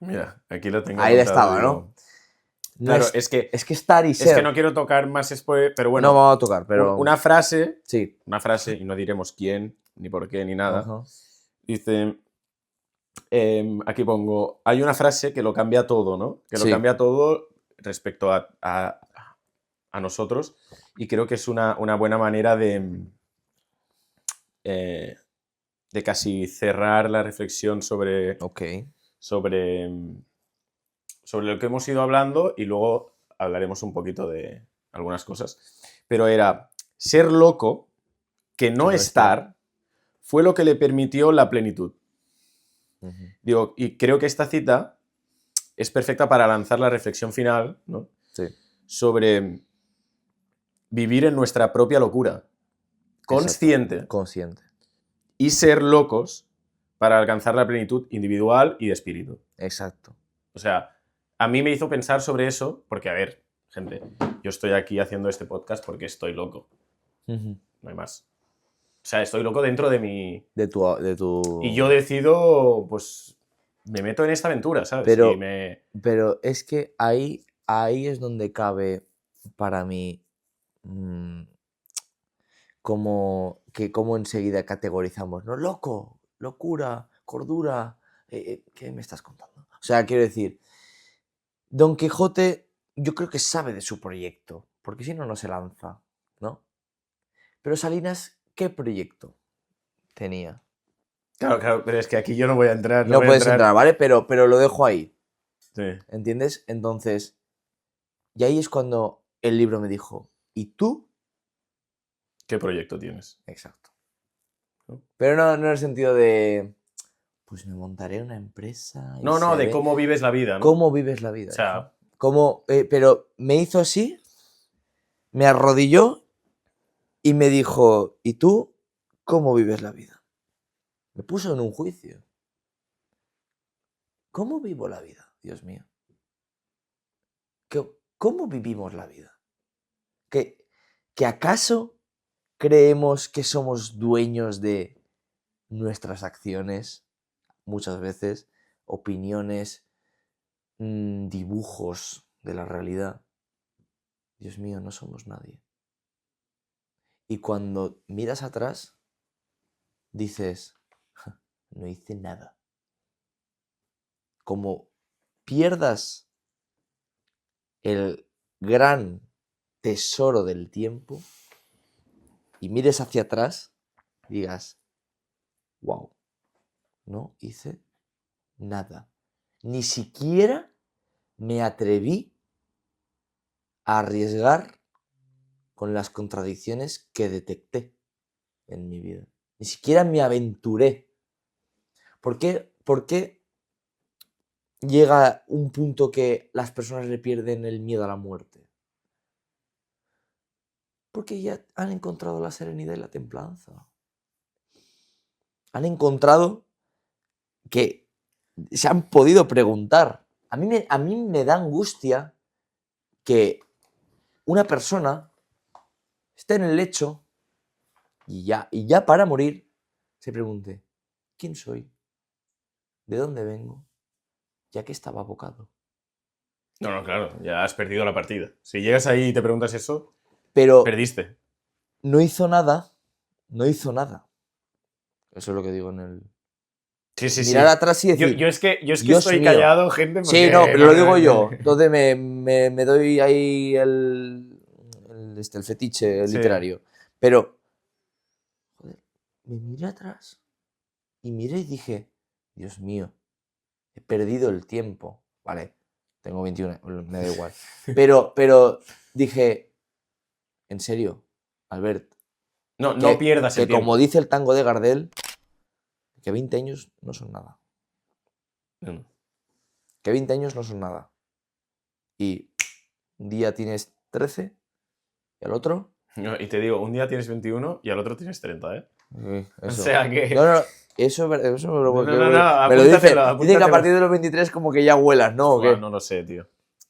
Mira, aquí lo tengo Ahí apuntado, estaba, digo. ¿no? Claro, es que estar y ser. Es que no quiero tocar más spoiler, pero bueno. No vamos a tocar, pero... Una frase, Sí. y no diremos quién, ni por qué, ni nada. Ajá. Dice, aquí pongo, hay una frase que lo cambia todo, ¿no? Que lo Sí. cambia todo respecto a nosotros y creo que es una buena manera de casi cerrar la reflexión sobre, Ok. sobre lo que hemos ido hablando y luego hablaremos un poquito de algunas cosas. Pero era, ser loco, que no estar, fue lo que le permitió la plenitud. Ujú. Digo, y creo que esta cita es perfecta para lanzar la reflexión final, ¿no? Sí. Sobre vivir en nuestra propia locura, consciente, Exacto. Consciente. y ser locos para alcanzar la plenitud individual y de espíritu. Exacto. O sea, a mí me hizo pensar sobre eso, porque, a ver, gente, yo estoy aquí haciendo este podcast porque estoy loco. Ujú. No hay más. O sea, estoy loco dentro de mi... De tu... Y yo decido, pues, me meto en esta aventura, ¿sabes? Pero- Y me... Pero es que ahí es donde cabe para mí como enseguida categorizamos, ¿no? Loco, locura, cordura. ¿Qué me estás contando? O sea, quiero decir, Don Quijote yo creo que sabe de su proyecto, porque si no, no se lanza, ¿no? Pero Salinas, ¿qué proyecto? tenía. Claro, pero es que aquí yo no voy a entrar. No voy a puedes entrar, ¿vale? Pero lo dejo ahí, Sí. ¿entiendes? Entonces, y ahí es cuando el libro me dijo, ¿y tú? ¿Qué proyecto tienes? Exacto. ¿No? Pero no en el sentido de, pues me montaré una empresa y No, de seré- cómo vives la vida, ¿no? ¿Cómo vives la vida? O sea, Pero me hizo así, me arrodilló y me dijo, ¿y tú cómo vives la vida? Me puso en un juicio. ¿Cómo vivo la vida, Dios mío? ¿Cómo vivimos la vida? ¿Que acaso creemos que somos dueños de nuestras acciones, muchas veces, opiniones, dibujos de la realidad? Dios mío, no somos nadie. Y cuando miras atrás, dices, no hice nada. Como pierdas el gran tesoro del tiempo y mires hacia atrás, digas, wow, no hice nada. Ni siquiera me atreví a arriesgar con las contradicciones que detecté en mi vida. Ni siquiera me aventuré. ¿Por qué llega un punto que las personas le pierden el miedo a la muerte? Porque ya han encontrado la serenidad y la templanza. Han encontrado que se han podido preguntar. A mí me da angustia que una persona esté en el lecho y ya para morir se pregunte, ¿quién soy? ¿De dónde vengo? ¿Ya que estaba abocado? no, claro, ya has perdido la partida. Si llegas ahí y te preguntas eso, Pero perdiste. no hizo nada, no hizo nada. Eso es lo que digo en el... Sí. Mirar atrás y decir, Yo es que Dios estoy mío. callado, gente, Sí, porque... no, pero lo digo yo. Entonces me doy ahí el fetiche Sí. literario. Pero, joder, me miré atrás y miré y dije, Dios mío, he perdido el tiempo. Vale, tengo 21, me da igual. Pero dije, en serio, Albert, No pierdas el que como tiempo. dice el tango de Gardel, que 20 años no son nada. No. Que 20 años no son nada. Y un día tienes 13 y al otro... No, y te digo, un día tienes 21 y al otro tienes 30, ¿eh? O Eso. sea que... No, eso me lo, me lo dicen. apúntatelo, Dicen que a apúntatelo. partir de los 23 como que ya vuelas, ¿no? ¿O Buah, qué? no lo sé, tío.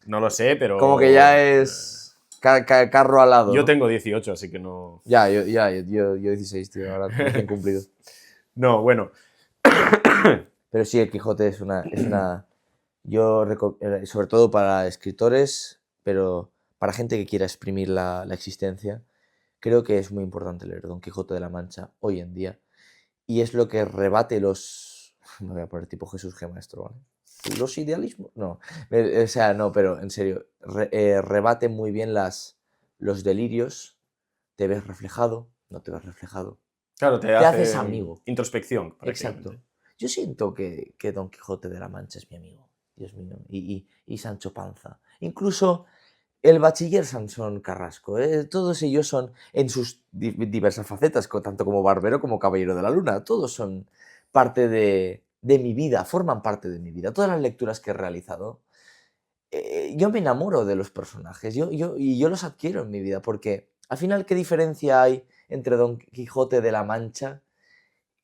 No lo sé, pero... Como que ya es carro al lado. Yo ¿no? tengo 18, así que no... Yo 16, tío, ahora recién cumplido. No, bueno. Pero sí, el Quijote es una sobre todo para escritores, pero para gente que quiera exprimir la existencia, creo que es muy importante leer Don Quijote de la Mancha hoy en día. Y es lo que rebate los... Me voy a poner tipo Jesús G. Maestro, ¿vale? Los idealismos... No, o sea, no, pero en serio, rebate muy bien los delirios, te ves reflejado, no te ves reflejado. Claro, te haces hace amigo. introspección, prácticamente. Exacto. Yo siento que Don Quijote de la Mancha es mi amigo, Dios mío, y Sancho Panza. Incluso el bachiller Sansón Carrasco, todos ellos son en sus diversas facetas, tanto como barbero como caballero de la luna, todos son parte de mi vida, forman parte de mi vida. Todas las lecturas que he realizado, yo me enamoro de los personajes y yo los adquiero en mi vida, porque al final, ¿qué diferencia hay entre Don Quijote de la Mancha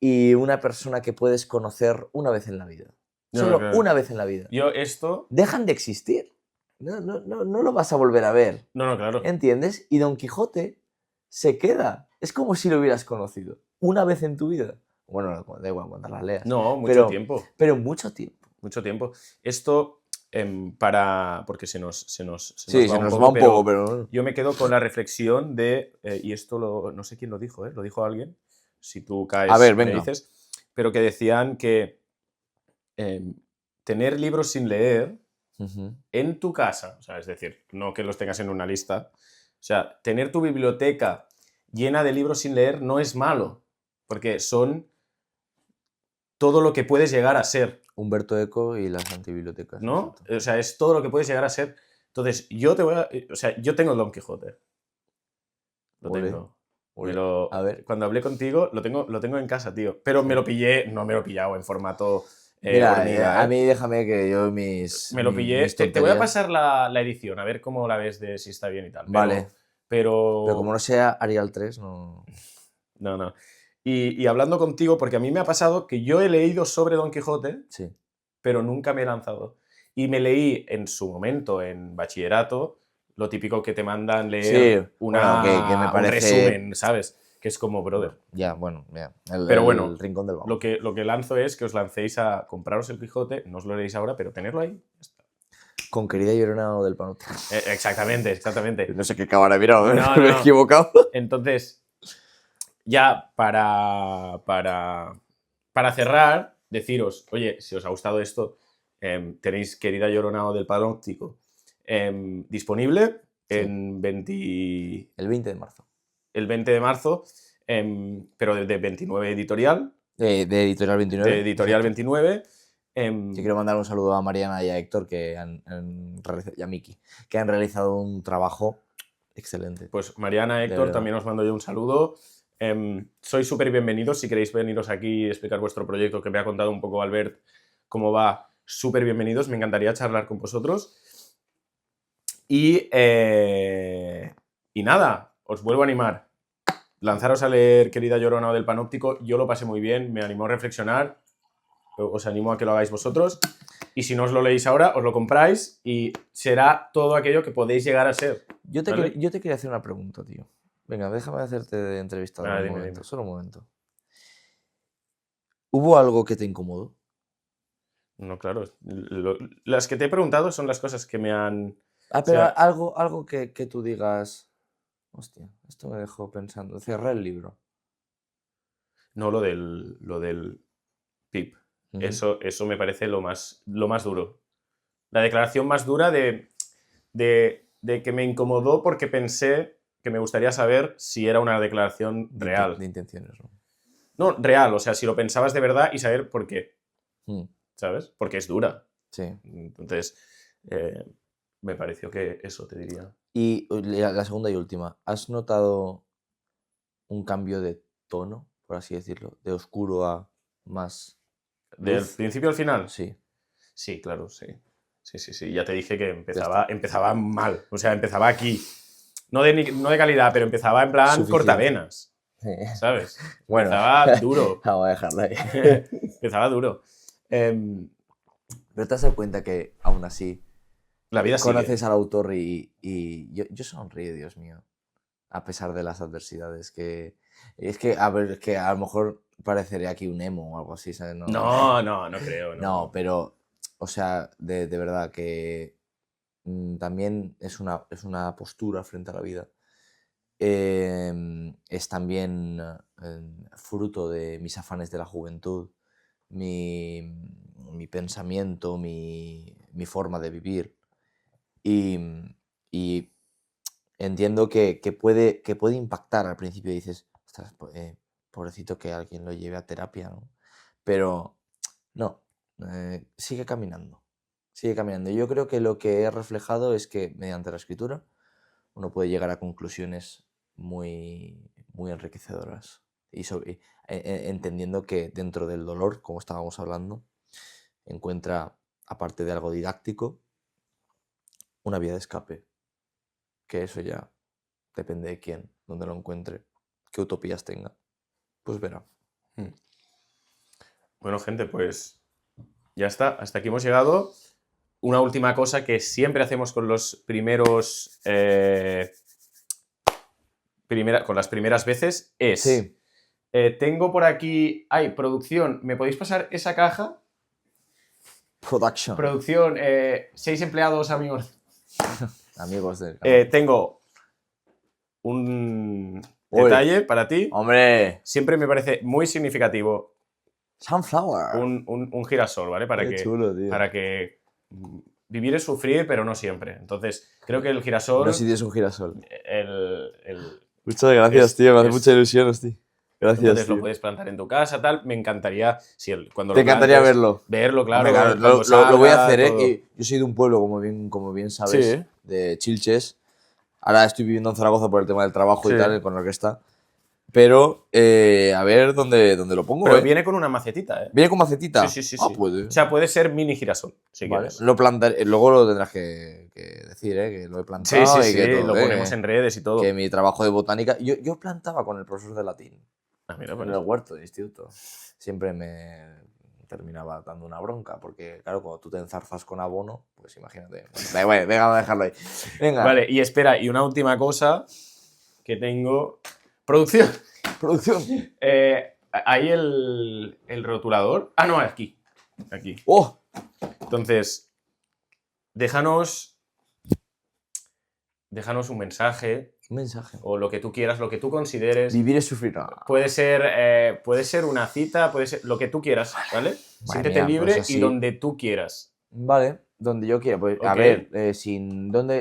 y una persona que puedes conocer una vez en la vida? Solo claro. una vez en la vida. Yo esto... Dejan de existir. No lo vas a volver a ver. No, claro. ¿Entiendes? Y Don Quijote se queda. Es como si lo hubieras conocido una vez en tu vida. Bueno, da igual cuando las leas. No, mucho tiempo. Pero mucho tiempo. Mucho tiempo. Esto, porque se nos va un poco, pero... Yo me quedo con la reflexión de, y esto no sé quién lo dijo, lo dijo alguien, si tú caes, A ver, me venga. dices, pero que decían que tener libros sin leer en tu casa, o sea, es decir, no que los tengas en una lista, o sea, tener tu biblioteca llena de libros sin leer no es malo. porque son todo lo que puedes llegar a ser, Humberto Eco y las antibibliotecas. ¿no? exacto. O sea, es todo lo que puedes llegar a ser. Entonces, yo tengo el Don Quijote. Lo Ole, tengo. ole. A ver. Cuando hablé contigo, lo tengo en casa, tío. Pero me lo pillé, no me lo he pillado en formato Mira, hormiga, a mí déjame que yo Me lo pillé. mis Te voy a tonterías. pasar la edición, a ver cómo la ves de si está bien y tal. Vale. Pero Pero como no sea Arial 3, no... No. Y hablando contigo, porque a mí me ha pasado que yo he leído sobre Don Quijote, Sí. pero nunca me he lanzado. Y me leí en su momento, en bachillerato, lo típico que te mandan leer Sí, bueno, que me un parece... resumen, ¿sabes? Que es como, brother. Ya, bueno, ya. Pero bueno, el rincón del vago. Lo que lanzo es que os lancéis a compraros el Quijote, no os lo leéis ahora, pero tenerlo ahí. Con Querida Llorona o del Panóptico. Exactamente. No sé qué cámara he mirado, No, me he no. equivocado. Entonces, ya para cerrar, deciros, oye, si os ha gustado esto, tenéis Querida Llorona o del Panóptico disponible en El 20 de marzo. el 20 de marzo, pero de 29 editorial. De Editorial 29. De Editorial exacto. 29. Sí, quiero mandar un saludo a Mariana y a Héctor y a Miki, que han realizado un trabajo excelente. Pues Mariana, Héctor, verdad. también os mando yo un saludo. Sois súper bienvenidos si queréis veniros aquí y explicar vuestro proyecto, que me ha contado un poco Albert cómo va. Súper bienvenidos, me encantaría charlar con vosotros. Y nada, os vuelvo a animar. Lanzaros a leer Querida Llorona o del Panóptico. Yo lo pasé muy bien, me animó a reflexionar. Os animo a que lo hagáis vosotros. Y si no os lo leéis ahora, os lo compráis y será todo aquello que podéis llegar a ser. Yo te ¿vale? quería hacer una pregunta, tío. Venga, déjame hacerte de entrevistador un momento, Dime. solo un momento. ¿Hubo algo que te incomodó? No, claro. Las que te he preguntado son las cosas que me han... Pero o sea, algo que tú digas, hostia, esto me dejó pensando. Cerré el libro. no lo del PIB. Ujú. Eso me parece lo más duro. La declaración más dura de que me incomodó porque pensé que me gustaría saber si era una declaración real. De intenciones, ¿no? No, real, o sea, si lo pensabas de verdad y saber por qué, Mm, ¿sabes? Porque es dura. sí. Entonces, me pareció que eso te diría. Y la segunda y última, ¿has notado un cambio de tono, por así decirlo, de oscuro a más ¿Del luz? principio al final? Sí. Sí, claro, sí. Sí. Ya te dije que empezaba mal. O sea, empezaba aquí. No de calidad, pero empezaba en plan Suficiente. cortavenas. ¿Sabes? Bueno, Empezaba duro. vamos a dejarlo ahí. Empezaba duro. Pero te has dado cuenta que aún así La vida sigue. conoces al autor y yo sonrío, Dios mío, a pesar de las adversidades. Es que a lo mejor parecería aquí un emo o algo así, ¿sabes? No creo. No, pero, o sea, de verdad que también es una postura frente a la vida. Es también fruto de mis afanes de la juventud, mi pensamiento, mi forma de vivir. Y entiendo que puede impactar al principio. Dices, ostras, pobrecito que alguien lo lleve a terapia, ¿no? Pero no, sigue caminando. Sigue caminando. Yo creo que lo que he reflejado es que mediante la escritura uno puede llegar a conclusiones muy, muy enriquecedoras. Y entendiendo que dentro del dolor, como estábamos hablando, encuentra, aparte de algo didáctico, una vía de escape. Que eso ya depende de quién, dónde lo encuentre, qué utopías tenga. Pues verá. Bueno, gente, pues ya está. Hasta aquí hemos llegado. Una última cosa que siempre hacemos con los primeros... con las primeras veces es... Sí. Tengo por aquí... Ay, producción, ¿me podéis pasar esa caja? Production. Producción, 6 empleados, amigos. Amigos del Tengo un detalle para ti. ¡Hombre! Siempre me parece muy significativo Sunflower. un girasol, ¿vale? Qué chulo, tío. Para que vivir es sufrir, pero no siempre. Entonces, creo que el girasol... No, si tienes un girasol. El, Muchas gracias, tío. Me hace mucha ilusión, hostia. Gracias, Entonces lo tío. puedes plantar en tu casa, tal. Me encantaría, cuando Te lo encantaría plantes, verlo. verlo, claro. Hombre, claro, cuando lo voy a salga, hacer, ¿eh? todo. Y yo soy de un pueblo, como bien sabes, Sí. de Chilches. Ahora estoy viviendo en Zaragoza por el tema del trabajo Sí. y tal, con la orquesta. Pero a ver dónde lo pongo, Pero ¿eh? viene con una macetita, ¿eh? ¿Viene con macetita? Sí. Ah, puede. O sea, puede ser mini girasol, si Vale. quieres. Lo plantaré, luego lo tendrás que decir, ¿eh? Que lo he plantado y que todo, lo ¿eh? ponemos en redes y todo. Que mi trabajo de botánica... Yo plantaba con el profesor de latín Mira, en pues. el huerto del instituto. Siempre me terminaba dando una bronca, porque claro, cuando tú te enzarzas con abono, pues imagínate. Bueno, venga, a dejarlo ahí. Venga. Vale, y espera, y una última cosa que tengo. Producción. Producción. Ahí el rotulador. Ah, no, aquí. Aquí. ¡Oh! Entonces, déjanos un mensaje Un mensaje. o lo que tú quieras, lo que tú consideres. Vivir es sufrir. No. Puede ser una cita, puede ser lo que tú quieras, ¿vale? Siéntete mía, libre pues así. y donde tú quieras. Vale, donde yo quiera. Pues, a Ok. ver,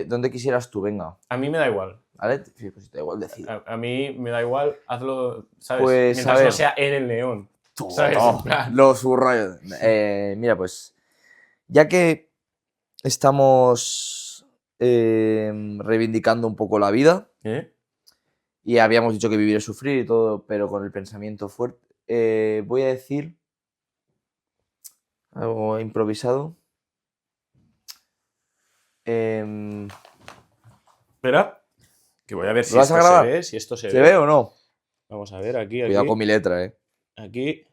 ¿dónde quisieras tú? Venga. A mí me da igual. ¿Vale? Sí, pues te da igual decir. A mí me da igual, hazlo, ¿sabes? Pues, mientras a ver. no sea en el neón. ¿Sabes? En plan. Lo subrayo. Mira, pues, ya que estamos reivindicando un poco la vida, ¿Eh? y habíamos dicho que vivir es sufrir y todo, pero con el pensamiento fuerte, voy a decir algo improvisado. Espera, que voy a ver si ¿Lo vas a esto se grabar? ve, si esto se ¿Se ve. ve o no? Vamos a ver, aquí. Cuidado con mi letra, Aquí.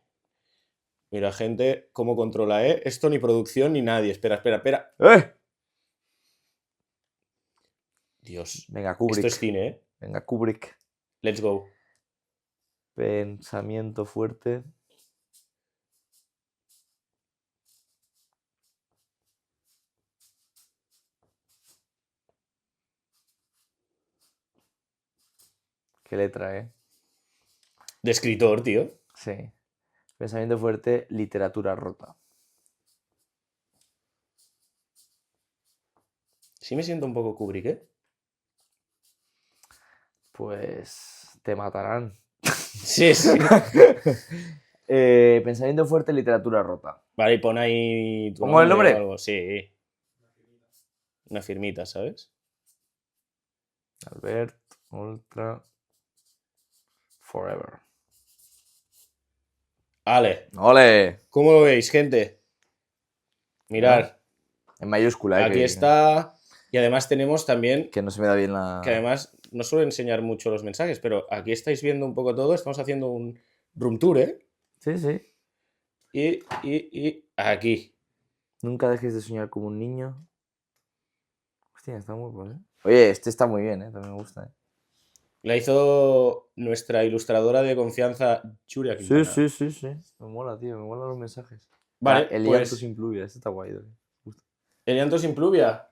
Mira, gente, cómo controla, ¿eh? Esto ni producción ni nadie. Espera. Dios. Venga, Kubrick. Esto es cine, ¿eh? Venga, Kubrick. Let's go. Pensamiento fuerte. Qué letra, ¿eh? De escritor, tío. Sí. Pensamiento fuerte, literatura rota. Sí me siento un poco Kubrick, ¿eh? Pues te matarán. Sí. Pensamiento fuerte, literatura rota. Vale, y pon ahí tu ¿Pongo el nombre? o algo. Sí. Una firmita, ¿sabes? Albert Ultra Forever. Ale, ¡Ole! ¿cómo lo veis, gente? Mirad, En mayúscula, aquí está. Y además tenemos también, Que no se me da bien la... que además no suelo enseñar mucho los mensajes, pero aquí estáis viendo un poco todo. Estamos haciendo un room tour, ¿eh? Sí, sí. Y aquí. Nunca dejes de soñar como un niño. Hostia, está muy bueno, ¿eh? Oye, este está muy bien, ¿eh? También me gusta, ¿eh? La hizo nuestra ilustradora de confianza, Churia Quintana. Sí. Me mola, tío. Me molan los mensajes. Vale, El pues... llanto sin pluvia. Este está guay, tío. El llanto sin pluvia.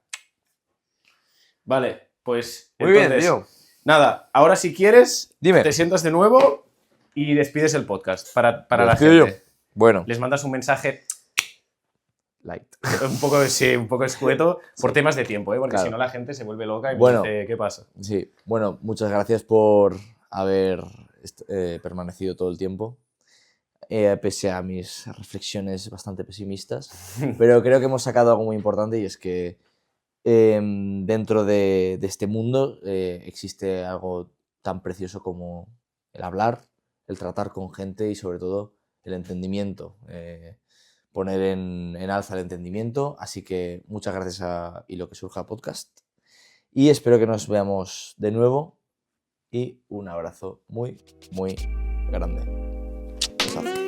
Vale, pues... Muy bien, entonces, tío. Nada, ahora si quieres, Dime. te sientas de nuevo y despides el podcast para ¿Lo la despido gente. yo? Bueno. Les mandas un mensaje Light. un poco escueto por Sí. temas de tiempo, ¿eh? Porque Claro. si no la gente se vuelve loca y Bueno. me dice, ¿qué pasa? Sí. Bueno, muchas gracias por haber permanecido todo el tiempo. Pese a mis reflexiones bastante pesimistas. Pero creo que hemos sacado algo muy importante y es que dentro de este mundo existe algo tan precioso como el hablar, el tratar con gente y sobre todo el entendimiento. Poner en alza el entendimiento. Así que muchas gracias a Y lo que surja podcast. Y espero que nos veamos de nuevo. Y un abrazo muy, muy grande. Besazo.